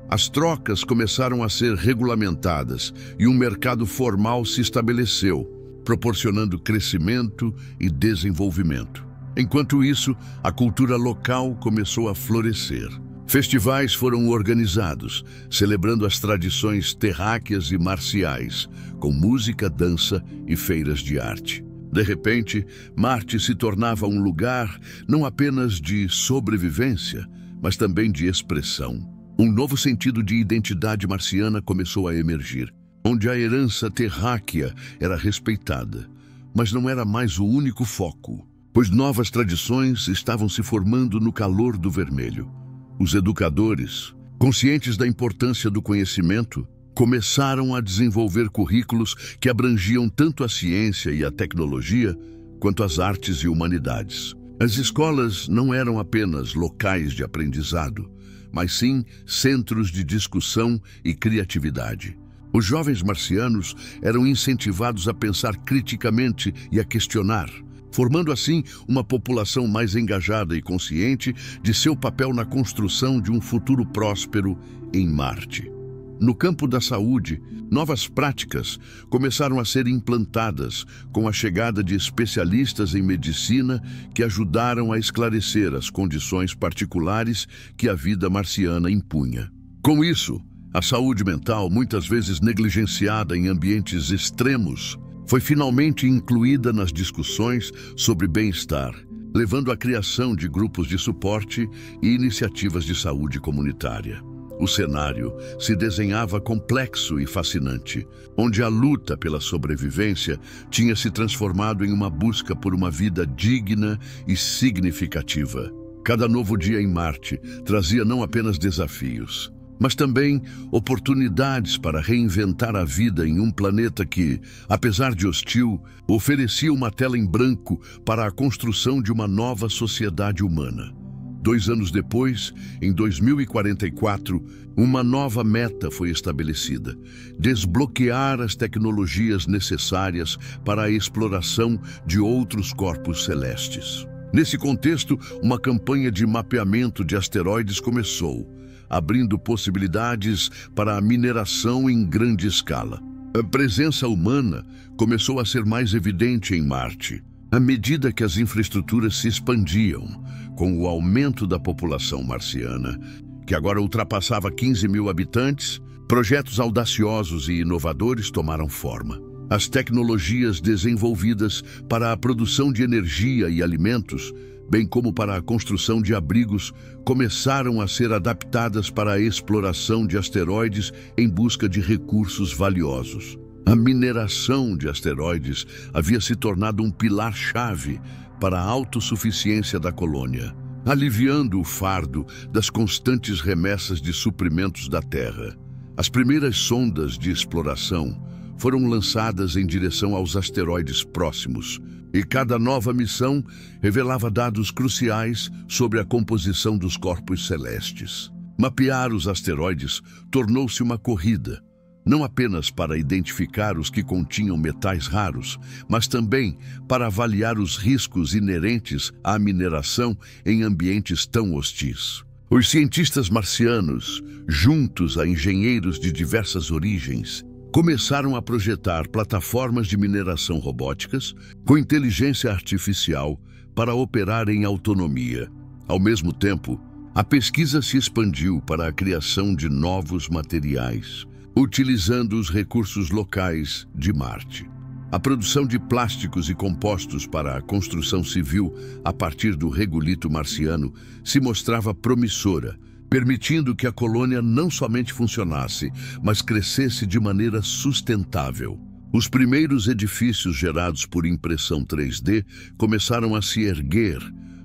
S1: As trocas começaram a ser regulamentadas e um mercado formal se estabeleceu, proporcionando crescimento e desenvolvimento. Enquanto isso, a cultura local começou a florescer. Festivais foram organizados, celebrando as tradições terráqueas e marciais, com música, dança e feiras de arte. De repente, Marte se tornava um lugar não apenas de sobrevivência, mas também de expressão. Um novo sentido de identidade marciana começou a emergir, onde a herança terráquea era respeitada, mas não era mais o único foco, pois novas tradições estavam se formando no calor do vermelho. Os educadores, conscientes da importância do conhecimento, começaram a desenvolver currículos que abrangiam tanto a ciência e a tecnologia, quanto as artes e humanidades. As escolas não eram apenas locais de aprendizado, mas sim centros de discussão e criatividade. Os jovens marcianos eram incentivados a pensar criticamente e a questionar, formando assim uma população mais engajada e consciente de seu papel na construção de um futuro próspero em Marte. No campo da saúde, novas práticas começaram a ser implantadas com a chegada de especialistas em medicina que ajudaram a esclarecer as condições particulares que a vida marciana impunha. Com isso, a saúde mental, muitas vezes negligenciada em ambientes extremos, foi finalmente incluída nas discussões sobre bem-estar, levando à criação de grupos de suporte e iniciativas de saúde comunitária. O cenário se desenhava complexo e fascinante, onde a luta pela sobrevivência tinha se transformado em uma busca por uma vida digna e significativa. Cada novo dia em Marte trazia não apenas desafios, mas também oportunidades para reinventar a vida em um planeta que, apesar de hostil, oferecia uma tela em branco para a construção de uma nova sociedade humana. 2 anos depois, em 2044, uma nova meta foi estabelecida: desbloquear as tecnologias necessárias para a exploração de outros corpos celestes. Nesse contexto, uma campanha de mapeamento de asteroides começou, abrindo possibilidades para a mineração em grande escala. A presença humana começou a ser mais evidente em Marte, à medida que as infraestruturas se expandiam, com o aumento da população marciana, que agora ultrapassava 15 mil habitantes. Projetos audaciosos e inovadores tomaram forma. As tecnologias desenvolvidas para a produção de energia e alimentos, bem como para a construção de abrigos, começaram a ser adaptadas para a exploração de asteroides em busca de recursos valiosos. A mineração de asteroides havia se tornado um pilar-chave para a autossuficiência da colônia, aliviando o fardo das constantes remessas de suprimentos da Terra. As primeiras sondas de exploração foram lançadas em direção aos asteroides próximos, e cada nova missão revelava dados cruciais sobre a composição dos corpos celestes. Mapear os asteroides tornou-se uma corrida, não apenas para identificar os que continham metais raros, mas também para avaliar os riscos inerentes à mineração em ambientes tão hostis. Os cientistas marcianos, juntos a engenheiros de diversas origens, começaram a projetar plataformas de mineração robóticas com inteligência artificial para operar em autonomia. Ao mesmo tempo, a pesquisa se expandiu para a criação de novos materiais, utilizando os recursos locais de Marte. A produção de plásticos e compostos para a construção civil a partir do regolito marciano se mostrava promissora, permitindo que a colônia não somente funcionasse, mas crescesse de maneira sustentável. Os primeiros edifícios gerados por impressão 3D começaram a se erguer,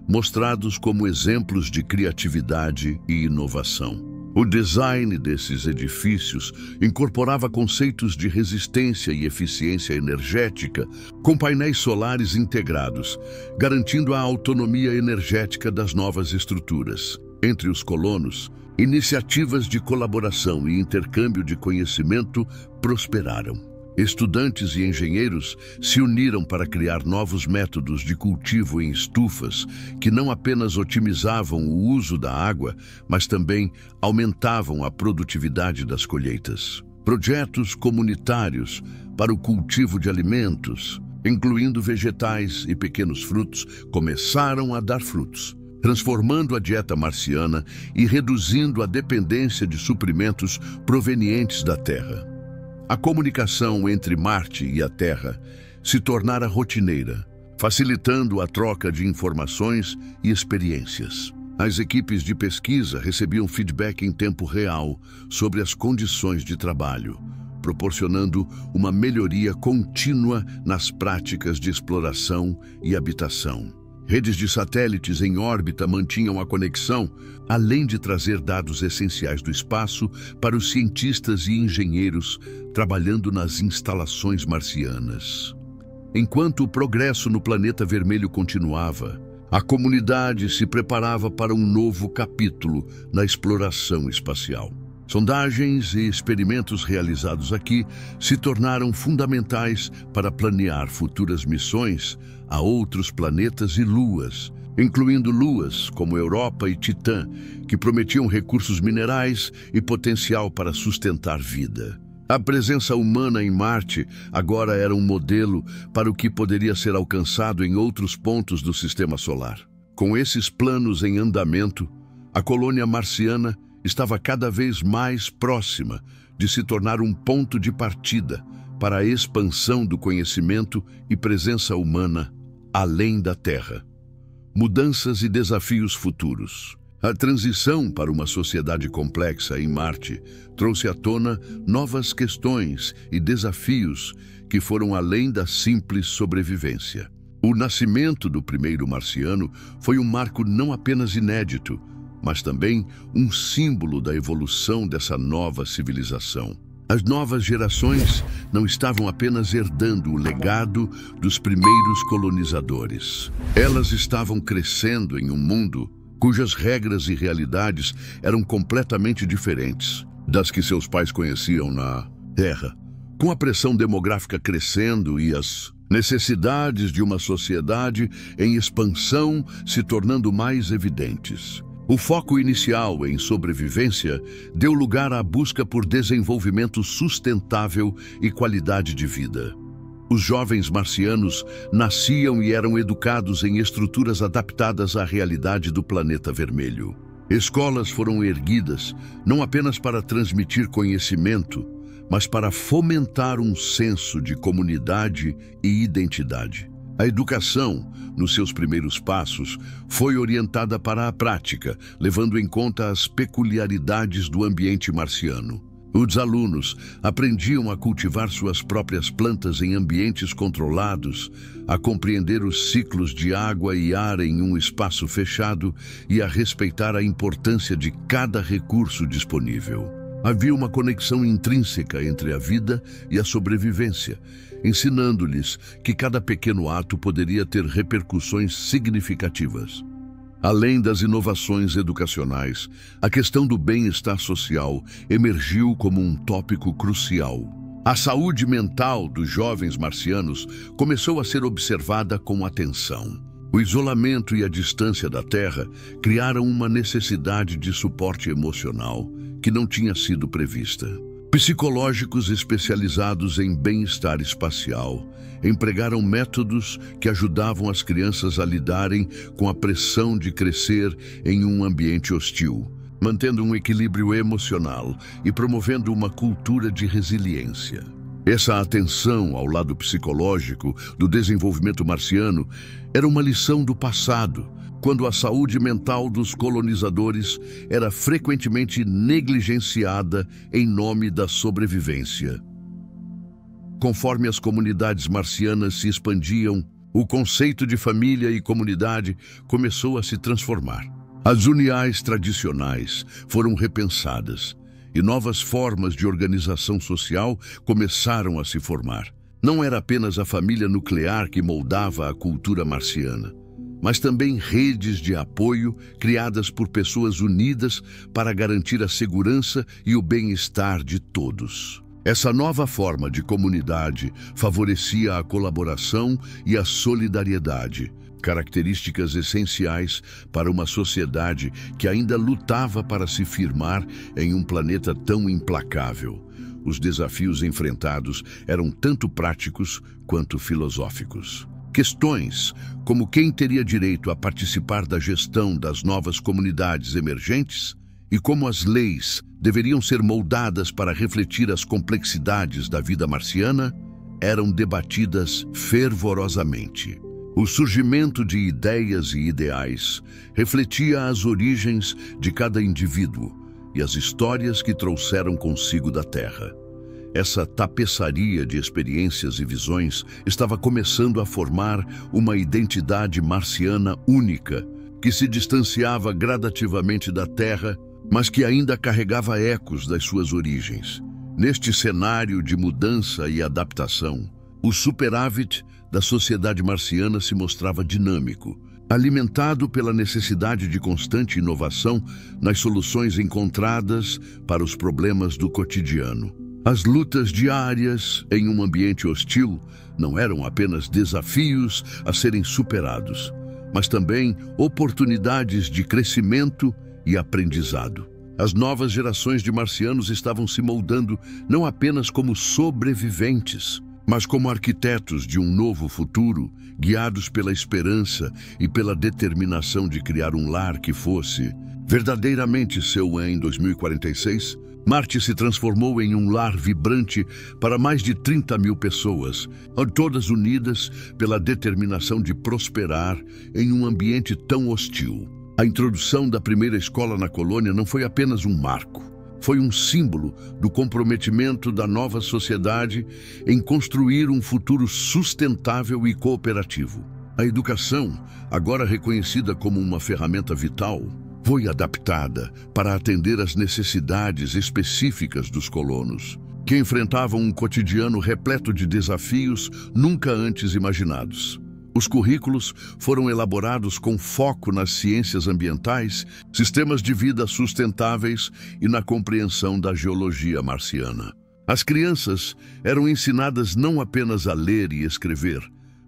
S1: mostrados como exemplos de criatividade e inovação. O design desses edifícios incorporava conceitos de resistência e eficiência energética, com painéis solares integrados, garantindo a autonomia energética das novas estruturas. Entre os colonos, iniciativas de colaboração e intercâmbio de conhecimento prosperaram. Estudantes e engenheiros se uniram para criar novos métodos de cultivo em estufas que não apenas otimizavam o uso da água, mas também aumentavam a produtividade das colheitas. Projetos comunitários para o cultivo de alimentos, incluindo vegetais e pequenos frutos, começaram a dar frutos, transformando a dieta marciana e reduzindo a dependência de suprimentos provenientes da Terra. A comunicação entre Marte e a Terra se tornara rotineira, facilitando a troca de informações e experiências. As equipes de pesquisa recebiam feedback em tempo real sobre as condições de trabalho, proporcionando uma melhoria contínua nas práticas de exploração e habitação. Redes de satélites em órbita mantinham a conexão, além de trazer dados essenciais do espaço para os cientistas e engenheiros trabalhando nas instalações marcianas. Enquanto o progresso no planeta vermelho continuava, a comunidade se preparava para um novo capítulo na exploração espacial. Sondagens e experimentos realizados aqui se tornaram fundamentais para planear futuras missões a outros planetas e luas, incluindo luas como Europa e Titã, que prometiam recursos minerais e potencial para sustentar vida. A presença humana em Marte agora era um modelo para o que poderia ser alcançado em outros pontos do Sistema Solar. Com esses planos em andamento, a colônia marciana estava cada vez mais próxima de se tornar um ponto de partida para a expansão do conhecimento e presença humana além da Terra. Mudanças e desafios futuros. A transição para uma sociedade complexa em Marte trouxe à tona novas questões e desafios que foram além da simples sobrevivência. O nascimento do primeiro marciano foi um marco não apenas inédito, mas também um símbolo da evolução dessa nova civilização. As novas gerações não estavam apenas herdando o legado dos primeiros colonizadores. Elas estavam crescendo em um mundo cujas regras e realidades eram completamente diferentes das que seus pais conheciam na Terra. Com a pressão demográfica crescendo e as necessidades de uma sociedade em expansão se tornando mais evidentes, o foco inicial em sobrevivência deu lugar à busca por desenvolvimento sustentável e qualidade de vida. Os jovens marcianos nasciam e eram educados em estruturas adaptadas à realidade do planeta vermelho. Escolas foram erguidas não apenas para transmitir conhecimento, mas para fomentar um senso de comunidade e identidade. A educação, nos seus primeiros passos, foi orientada para a prática, levando em conta as peculiaridades do ambiente marciano. Os alunos aprendiam a cultivar suas próprias plantas em ambientes controlados, a compreender os ciclos de água e ar em um espaço fechado e a respeitar a importância de cada recurso disponível. Havia uma conexão intrínseca entre a vida e a sobrevivência, ensinando-lhes que cada pequeno ato poderia ter repercussões significativas. Além das inovações educacionais, a questão do bem-estar social emergiu como um tópico crucial. A saúde mental dos jovens marcianos começou a ser observada com atenção. O isolamento e a distância da Terra criaram uma necessidade de suporte emocional que não tinha sido prevista. Psicológicos especializados em bem-estar espacial empregaram métodos que ajudavam as crianças a lidarem com a pressão de crescer em um ambiente hostil, mantendo um equilíbrio emocional e promovendo uma cultura de resiliência. Essa atenção ao lado psicológico do desenvolvimento marciano era uma lição do passado, quando a saúde mental dos colonizadores era frequentemente negligenciada em nome da sobrevivência. Conforme as comunidades marcianas se expandiam, o conceito de família e comunidade começou a se transformar. As uniais tradicionais foram repensadas e novas formas de organização social começaram a se formar. Não era apenas a família nuclear que moldava a cultura marciana, mas também redes de apoio criadas por pessoas unidas para garantir a segurança e o bem-estar de todos. Essa nova forma de comunidade favorecia a colaboração e a solidariedade, características essenciais para uma sociedade que ainda lutava para se firmar em um planeta tão implacável. Os desafios enfrentados eram tanto práticos quanto filosóficos. Questões como quem teria direito a participar da gestão das novas comunidades emergentes e como as leis deveriam ser moldadas para refletir as complexidades da vida marciana eram debatidas fervorosamente. O surgimento de ideias e ideais refletia as origens de cada indivíduo e as histórias que trouxeram consigo da Terra. Essa tapeçaria de experiências e visões estava começando a formar uma identidade marciana única, que se distanciava gradativamente da Terra, mas que ainda carregava ecos das suas origens. Neste cenário de mudança e adaptação, o superávit da sociedade marciana se mostrava dinâmico, alimentado pela necessidade de constante inovação nas soluções encontradas para os problemas do cotidiano. As lutas diárias em um ambiente hostil não eram apenas desafios a serem superados, mas também oportunidades de crescimento e aprendizado. As novas gerações de marcianos estavam se moldando não apenas como sobreviventes, mas como arquitetos de um novo futuro, guiados pela esperança e pela determinação de criar um lar que fosse verdadeiramente seu. Em 2046, Marte se transformou em um lar vibrante para mais de 30 mil pessoas, todas unidas pela determinação de prosperar em um ambiente tão hostil. A introdução da primeira escola na colônia não foi apenas um marco. Foi um símbolo do comprometimento da nova sociedade em construir um futuro sustentável e cooperativo. A educação, agora reconhecida como uma ferramenta vital, foi adaptada para atender às necessidades específicas dos colonos, que enfrentavam um cotidiano repleto de desafios nunca antes imaginados. Os currículos foram elaborados com foco nas ciências ambientais, sistemas de vida sustentáveis e na compreensão da geologia marciana. As crianças eram ensinadas não apenas a ler e escrever,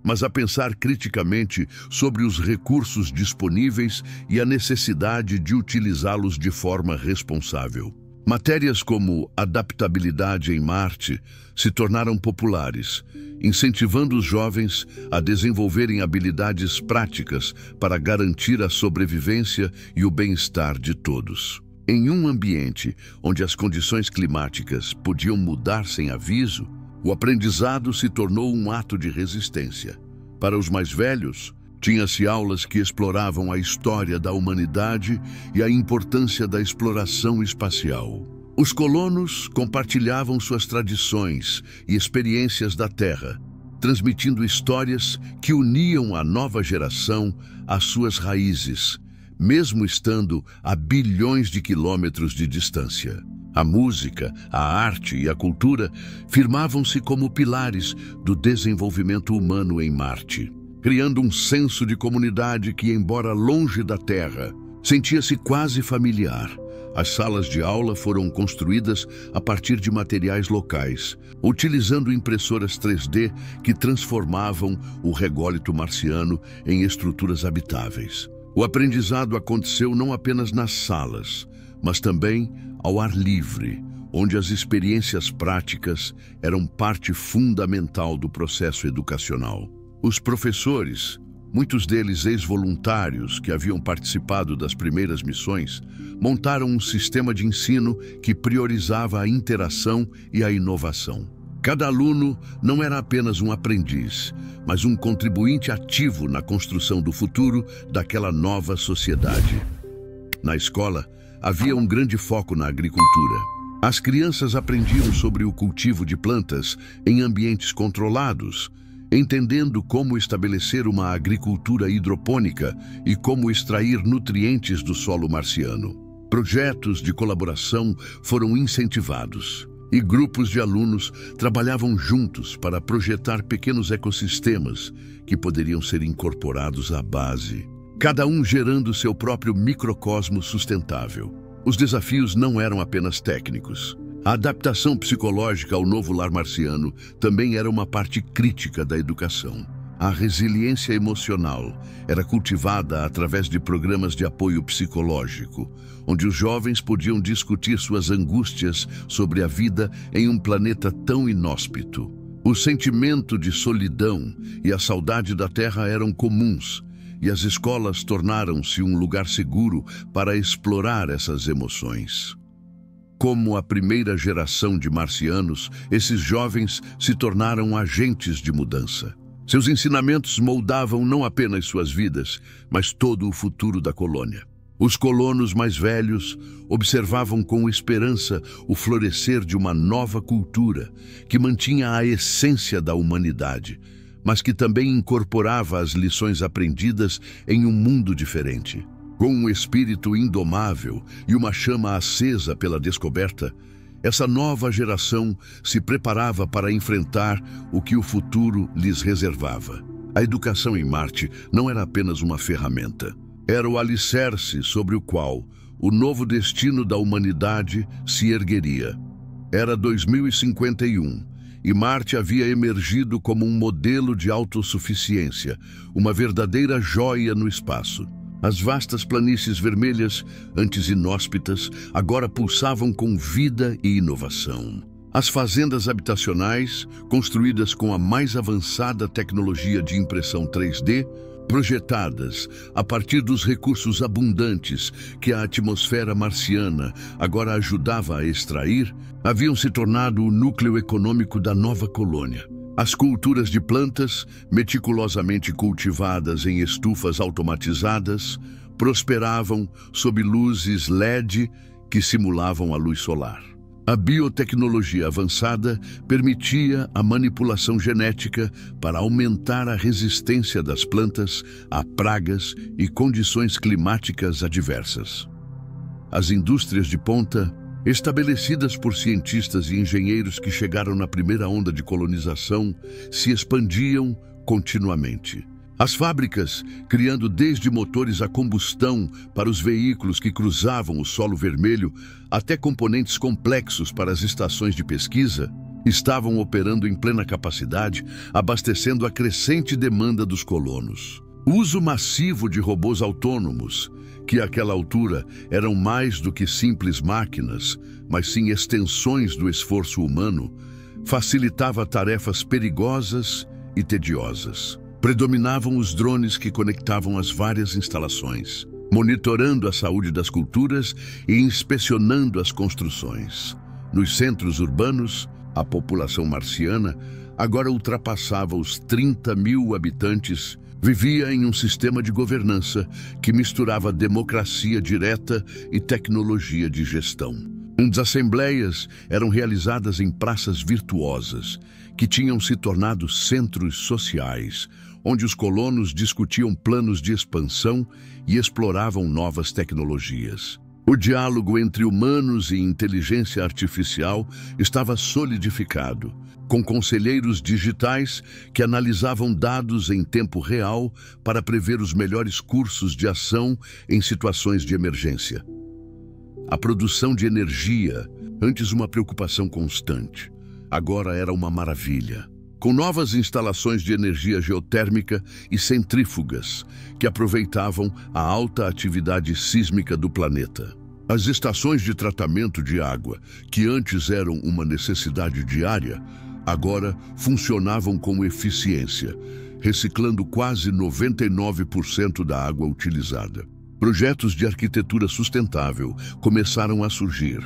S1: mas a pensar criticamente sobre os recursos disponíveis e a necessidade de utilizá-los de forma responsável. Matérias como adaptabilidade em Marte se tornaram populares, incentivando os jovens a desenvolverem habilidades práticas para garantir a sobrevivência e o bem-estar de todos. Em um ambiente onde as condições climáticas podiam mudar sem aviso, o aprendizado se tornou um ato de resistência. Para os mais velhos, tinha-se aulas que exploravam a história da humanidade e a importância da exploração espacial. Os colonos compartilhavam suas tradições e experiências da terra, transmitindo histórias que uniam a nova geração às suas raízes, mesmo estando a bilhões de quilômetros de distância. A música, a arte e a cultura firmavam-se como pilares do desenvolvimento humano em Marte, criando um senso de comunidade que, embora longe da Terra, sentia-se quase familiar. As salas de aula foram construídas a partir de materiais locais, utilizando impressoras 3D que transformavam o rególito marciano em estruturas habitáveis. O aprendizado aconteceu não apenas nas salas, mas também ao ar livre, onde as experiências práticas eram parte fundamental do processo educacional. Os professores, muitos deles ex-voluntários que haviam participado das primeiras missões, montaram um sistema de ensino que priorizava a interação e a inovação. Cada aluno não era apenas um aprendiz, mas um contribuinte ativo na construção do futuro daquela nova sociedade. Na escola, havia um grande foco na agricultura. As crianças aprendiam sobre o cultivo de plantas em ambientes controlados, entendendo como estabelecer uma agricultura hidropônica e como extrair nutrientes do solo marciano. Projetos de colaboração foram incentivados e grupos de alunos trabalhavam juntos para projetar pequenos ecossistemas que poderiam ser incorporados à base, cada um gerando seu próprio microcosmo sustentável. Os desafios não eram apenas técnicos. A adaptação psicológica ao novo lar marciano também era uma parte crítica da educação. A resiliência emocional era cultivada através de programas de apoio psicológico, onde os jovens podiam discutir suas angústias sobre a vida em um planeta tão inóspito. O sentimento de solidão e a saudade da Terra eram comuns, e as escolas tornaram-se um lugar seguro para explorar essas emoções. Como a primeira geração de marcianos, esses jovens se tornaram agentes de mudança. Seus ensinamentos moldavam não apenas suas vidas, mas todo o futuro da colônia. Os colonos mais velhos observavam com esperança o florescer de uma nova cultura que mantinha a essência da humanidade, mas que também incorporava as lições aprendidas em um mundo diferente. Com um espírito indomável e uma chama acesa pela descoberta, essa nova geração se preparava para enfrentar o que o futuro lhes reservava. A educação em Marte não era apenas uma ferramenta. Era o alicerce sobre o qual o novo destino da humanidade se ergueria. Era 2051 e Marte havia emergido como um modelo de autossuficiência, uma verdadeira joia no espaço. As vastas planícies vermelhas, antes inóspitas, agora pulsavam com vida e inovação. As fazendas habitacionais, construídas com a mais avançada tecnologia de impressão 3D, projetadas a partir dos recursos abundantes que a atmosfera marciana agora ajudava a extrair, haviam se tornado o núcleo econômico da nova colônia. As culturas de plantas, meticulosamente cultivadas em estufas automatizadas, prosperavam sob luzes LED que simulavam a luz solar. A biotecnologia avançada permitia a manipulação genética para aumentar a resistência das plantas a pragas e condições climáticas adversas. As indústrias de ponta, estabelecidas por cientistas e engenheiros que chegaram na primeira onda de colonização, se expandiam continuamente. As fábricas, criando desde motores a combustão para os veículos que cruzavam o solo vermelho até componentes complexos para as estações de pesquisa, estavam operando em plena capacidade, abastecendo a crescente demanda dos colonos. O uso massivo de robôs autônomos, que àquela altura eram mais do que simples máquinas, mas sim extensões do esforço humano, facilitava tarefas perigosas e tediosas. Predominavam os drones que conectavam as várias instalações, monitorando a saúde das culturas e inspecionando as construções. Nos centros urbanos, a população marciana agora ultrapassava os 30 mil habitantes, vivia em um sistema de governança que misturava democracia direta e tecnologia de gestão. As assembleias eram realizadas em praças virtuosas, que tinham se tornado centros sociais, onde os colonos discutiam planos de expansão e exploravam novas tecnologias. O diálogo entre humanos e inteligência artificial estava solidificado, com conselheiros digitais que analisavam dados em tempo real para prever os melhores cursos de ação em situações de emergência. A produção de energia, antes uma preocupação constante, agora era uma maravilha, com novas instalações de energia geotérmica e centrífugas que aproveitavam a alta atividade sísmica do planeta. As estações de tratamento de água, que antes eram uma necessidade diária, agora funcionavam com eficiência, reciclando quase 99% da água utilizada. Projetos de arquitetura sustentável começaram a surgir,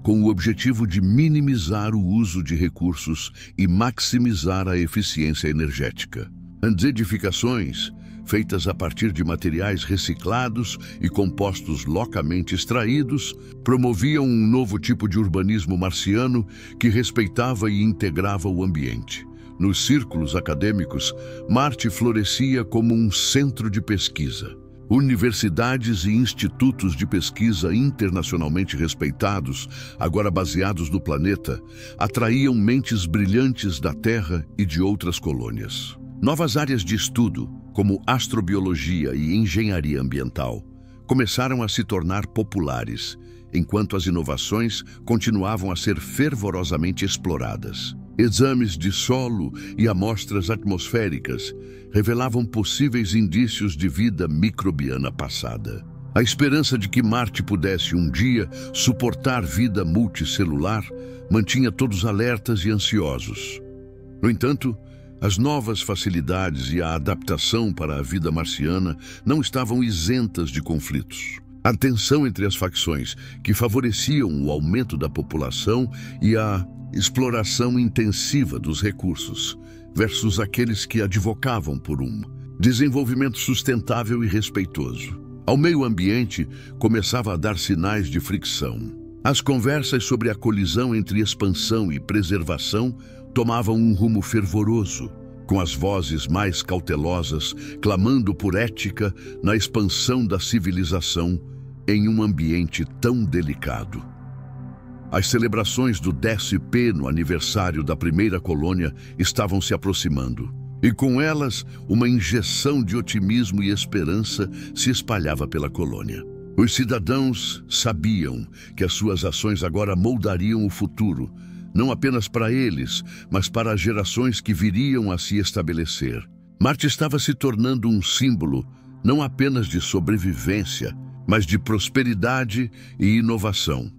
S1: com o objetivo de minimizar o uso de recursos e maximizar a eficiência energética. As edificações, feitas a partir de materiais reciclados e compostos localmente extraídos, promoviam um novo tipo de urbanismo marciano que respeitava e integrava o ambiente. Nos círculos acadêmicos, Marte florescia como um centro de pesquisa. Universidades e institutos de pesquisa internacionalmente respeitados, agora baseados no planeta, atraíam mentes brilhantes da Terra e de outras colônias. Novas áreas de estudo, como astrobiologia e engenharia ambiental, começaram a se tornar populares, enquanto as inovações continuavam a ser fervorosamente exploradas. Exames de solo e amostras atmosféricas revelavam possíveis indícios de vida microbiana passada. A esperança de que Marte pudesse um dia suportar vida multicelular mantinha todos alertas e ansiosos. No entanto, as novas facilidades e a adaptação para a vida marciana não estavam isentas de conflitos. A tensão entre as facções, que favoreciam o aumento da população e a exploração intensiva dos recursos, versus aqueles que advocavam por um desenvolvimento sustentável e respeitoso. Ao meio ambiente começava a dar sinais de fricção. As conversas sobre a colisão entre expansão e preservação tomavam um rumo fervoroso, com as vozes mais cautelosas clamando por ética na expansão da civilização em um ambiente tão delicado. As celebrações do 10º aniversário da primeira colônia estavam se aproximando, e com elas uma injeção de otimismo e esperança se espalhava pela colônia. Os cidadãos sabiam que as suas ações agora moldariam o futuro, não apenas para eles, mas para as gerações que viriam a se estabelecer. Marte estava se tornando um símbolo não apenas de sobrevivência, mas de prosperidade e inovação.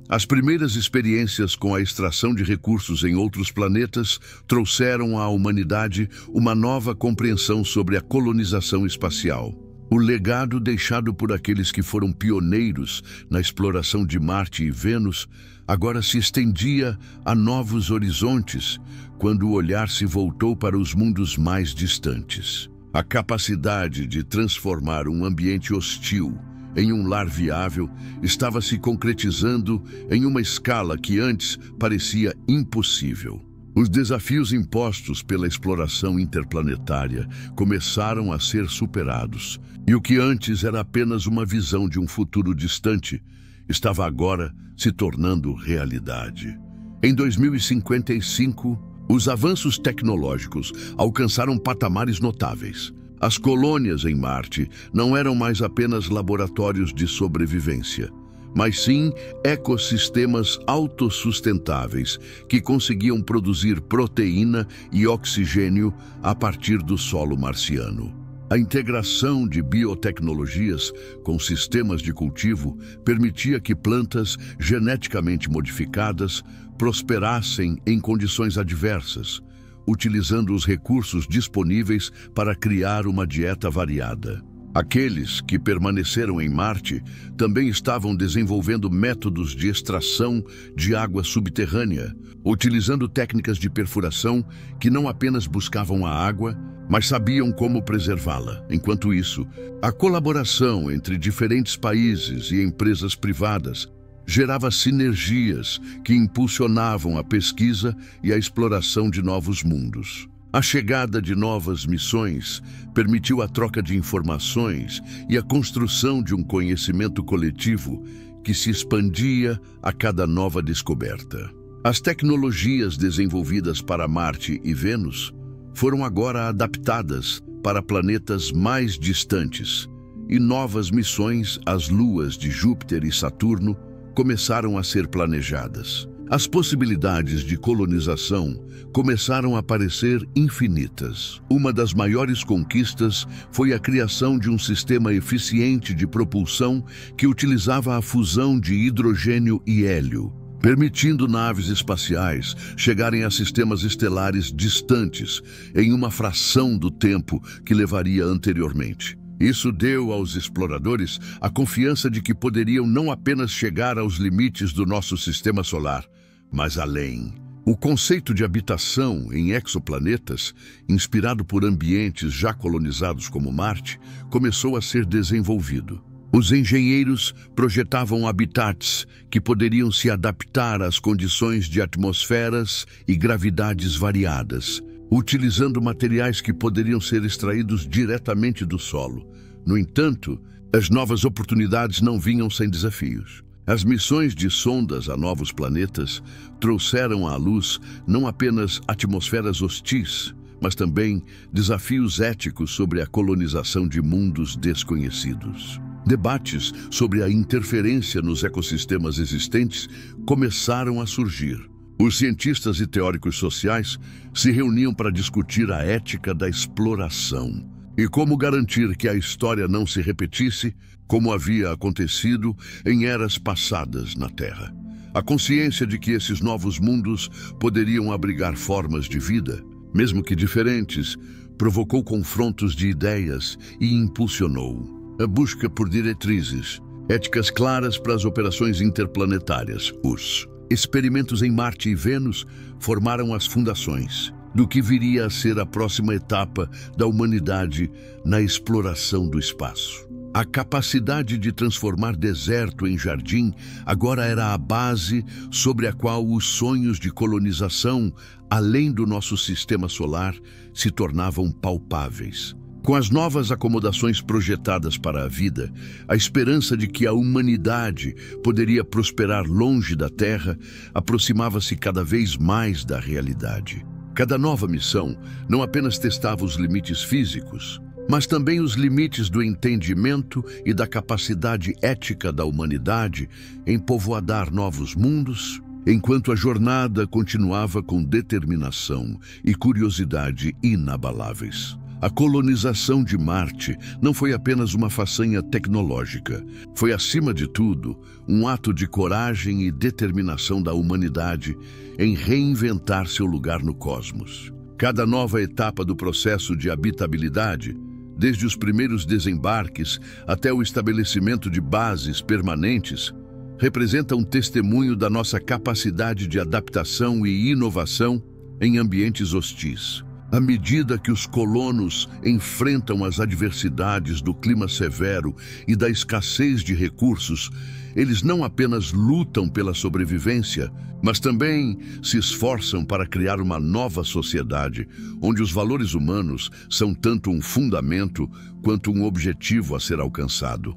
S1: As primeiras experiências com a extração de recursos em outros planetas trouxeram à humanidade uma nova compreensão sobre a colonização espacial. O legado deixado por aqueles que foram pioneiros na exploração de Marte e Vênus agora se estendia a novos horizontes quando o olhar se voltou para os mundos mais distantes. A capacidade de transformar um ambiente hostil em um lar viável estava se concretizando em uma escala que antes parecia impossível. Os desafios impostos pela exploração interplanetária começaram a ser superados, e o que antes era apenas uma visão de um futuro distante estava agora se tornando realidade. Em 2055, os avanços tecnológicos alcançaram patamares notáveis. As colônias em Marte não eram mais apenas laboratórios de sobrevivência, mas sim ecossistemas autossustentáveis que conseguiam produzir proteína e oxigênio a partir do solo marciano. A integração de biotecnologias com sistemas de cultivo permitia que plantas geneticamente modificadas prosperassem em condições adversas, utilizando os recursos disponíveis para criar uma dieta variada. Aqueles que permaneceram em Marte também estavam desenvolvendo métodos de extração de água subterrânea, utilizando técnicas de perfuração que não apenas buscavam a água, mas sabiam como preservá-la. Enquanto isso, a colaboração entre diferentes países e empresas privadas gerava sinergias que impulsionavam a pesquisa e a exploração de novos mundos. A chegada de novas missões permitiu a troca de informações e a construção de um conhecimento coletivo que se expandia a cada nova descoberta. As tecnologias desenvolvidas para Marte e Vênus foram agora adaptadas para planetas mais distantes, e novas missões às luas de Júpiter e Saturno começaram a ser planejadas. As possibilidades de colonização começaram a parecer infinitas. Uma das maiores conquistas foi a criação de um sistema eficiente de propulsão que utilizava a fusão de hidrogênio e hélio, permitindo naves espaciais chegarem a sistemas estelares distantes em uma fração do tempo que levaria anteriormente. Isso deu aos exploradores a confiança de que poderiam não apenas chegar aos limites do nosso sistema solar, mas além. O conceito de habitação em exoplanetas, inspirado por ambientes já colonizados como Marte, começou a ser desenvolvido. Os engenheiros projetavam habitats que poderiam se adaptar às condições de atmosferas e gravidades variadas, utilizando materiais que poderiam ser extraídos diretamente do solo. No entanto, as novas oportunidades não vinham sem desafios. As missões de sondas a novos planetas trouxeram à luz não apenas atmosferas hostis, mas também desafios éticos sobre a colonização de mundos desconhecidos. Debates sobre a interferência nos ecossistemas existentes começaram a surgir. Os cientistas e teóricos sociais se reuniam para discutir a ética da exploração e como garantir que a história não se repetisse como havia acontecido em eras passadas na Terra. A consciência de que esses novos mundos poderiam abrigar formas de vida, mesmo que diferentes, provocou confrontos de ideias e impulsionou a busca por diretrizes éticas claras para as operações interplanetárias. Os experimentos em Marte e Vênus formaram as fundações do que viria a ser a próxima etapa da humanidade na exploração do espaço. A capacidade de transformar deserto em jardim agora era a base sobre a qual os sonhos de colonização, além do nosso sistema solar, se tornavam palpáveis. Com as novas acomodações projetadas para a vida, a esperança de que a humanidade poderia prosperar longe da Terra aproximava-se cada vez mais da realidade. Cada nova missão não apenas testava os limites físicos, mas também os limites do entendimento e da capacidade ética da humanidade em povoar novos mundos, enquanto a jornada continuava com determinação e curiosidade inabaláveis. A colonização de Marte não foi apenas uma façanha tecnológica. Foi, acima de tudo, um ato de coragem e determinação da humanidade em reinventar seu lugar no cosmos. Cada nova etapa do processo de habitabilidade, desde os primeiros desembarques até o estabelecimento de bases permanentes, representa um testemunho da nossa capacidade de adaptação e inovação em ambientes hostis. À medida que os colonos enfrentam as adversidades do clima severo e da escassez de recursos, eles não apenas lutam pela sobrevivência, mas também se esforçam para criar uma nova sociedade, onde os valores humanos são tanto um fundamento quanto um objetivo a ser alcançado.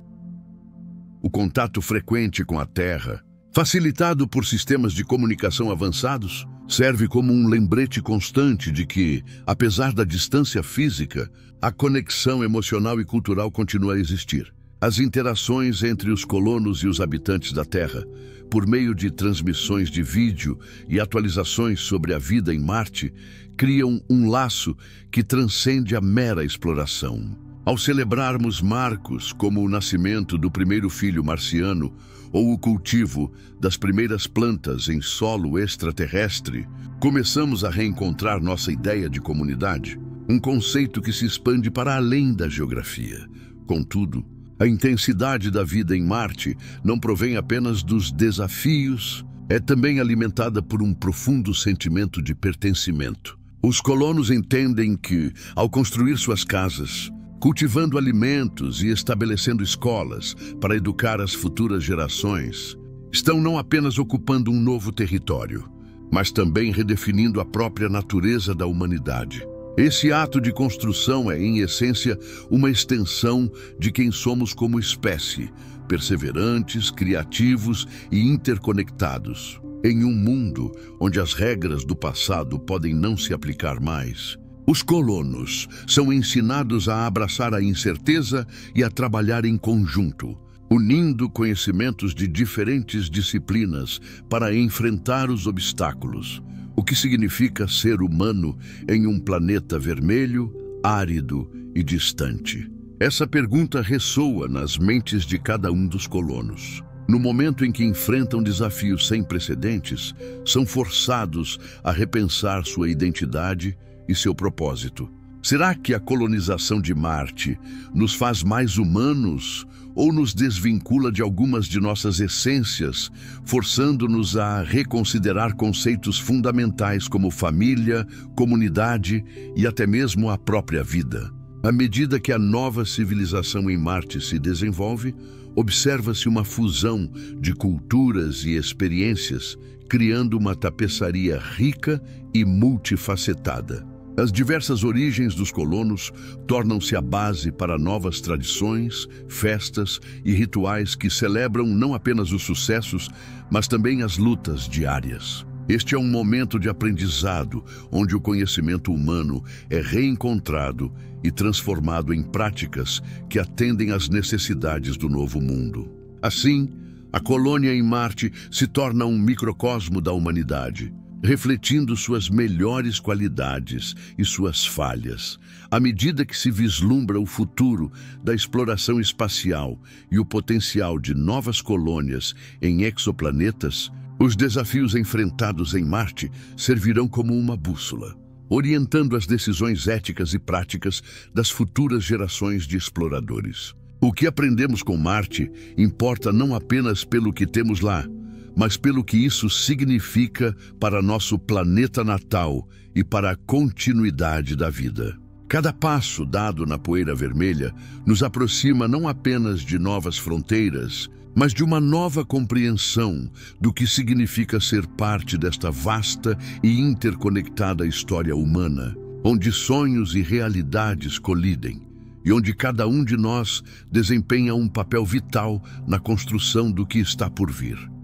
S1: O contato frequente com a Terra, facilitado por sistemas de comunicação avançados, serve como um lembrete constante de que, apesar da distância física, a conexão emocional e cultural continua a existir. As interações entre os colonos e os habitantes da Terra, por meio de transmissões de vídeo e atualizações sobre a vida em Marte, criam um laço que transcende a mera exploração. Ao celebrarmos marcos como o nascimento do primeiro filho marciano ou o cultivo das primeiras plantas em solo extraterrestre, começamos a reencontrar nossa ideia de comunidade, um conceito que se expande para além da geografia. Contudo, a intensidade da vida em Marte não provém apenas dos desafios, é também alimentada por um profundo sentimento de pertencimento. Os colonos entendem que, ao construir suas casas, cultivando alimentos e estabelecendo escolas para educar as futuras gerações, Estão não apenas ocupando um novo território, mas também redefinindo a própria natureza da humanidade. Esse ato de construção é, em essência, uma extensão de quem somos como espécie, perseverantes, criativos e interconectados. Em um mundo onde as regras do passado podem não se aplicar mais, os colonos são ensinados a abraçar a incerteza e a trabalhar em conjunto, unindo conhecimentos de diferentes disciplinas para enfrentar os obstáculos, o que significa ser humano em um planeta vermelho, árido e distante. Essa pergunta ressoa nas mentes de cada um dos colonos. No momento em que enfrentam desafios sem precedentes, são forçados a repensar sua identidade e seu propósito. Será que a colonização de Marte nos faz mais humanos ou nos desvincula de algumas de nossas essências, forçando-nos a reconsiderar conceitos fundamentais como família, comunidade e até mesmo a própria vida? À medida que a nova civilização em Marte se desenvolve, observa-se uma fusão de culturas e experiências, criando uma tapeçaria rica e multifacetada. As diversas origens dos colonos tornam-se a base para novas tradições, festas e rituais que celebram não apenas os sucessos, mas também as lutas diárias. Este é um momento de aprendizado, onde o conhecimento humano é reencontrado e transformado em práticas que atendem às necessidades do novo mundo. Assim, a colônia em Marte se torna um microcosmo da humanidade, refletindo suas melhores qualidades e suas falhas. À medida que se vislumbra o futuro da exploração espacial e o potencial de novas colônias em exoplanetas, os desafios enfrentados em Marte servirão como uma bússola, orientando as decisões éticas e práticas das futuras gerações de exploradores. O que aprendemos com Marte importa não apenas pelo que temos lá, mas pelo que isso significa para nosso planeta natal e para a continuidade da vida. Cada passo dado na poeira vermelha nos aproxima não apenas de novas fronteiras, mas de uma nova compreensão do que significa ser parte desta vasta e interconectada história humana, onde sonhos e realidades colidem, e onde cada um de nós desempenha um papel vital na construção do que está por vir.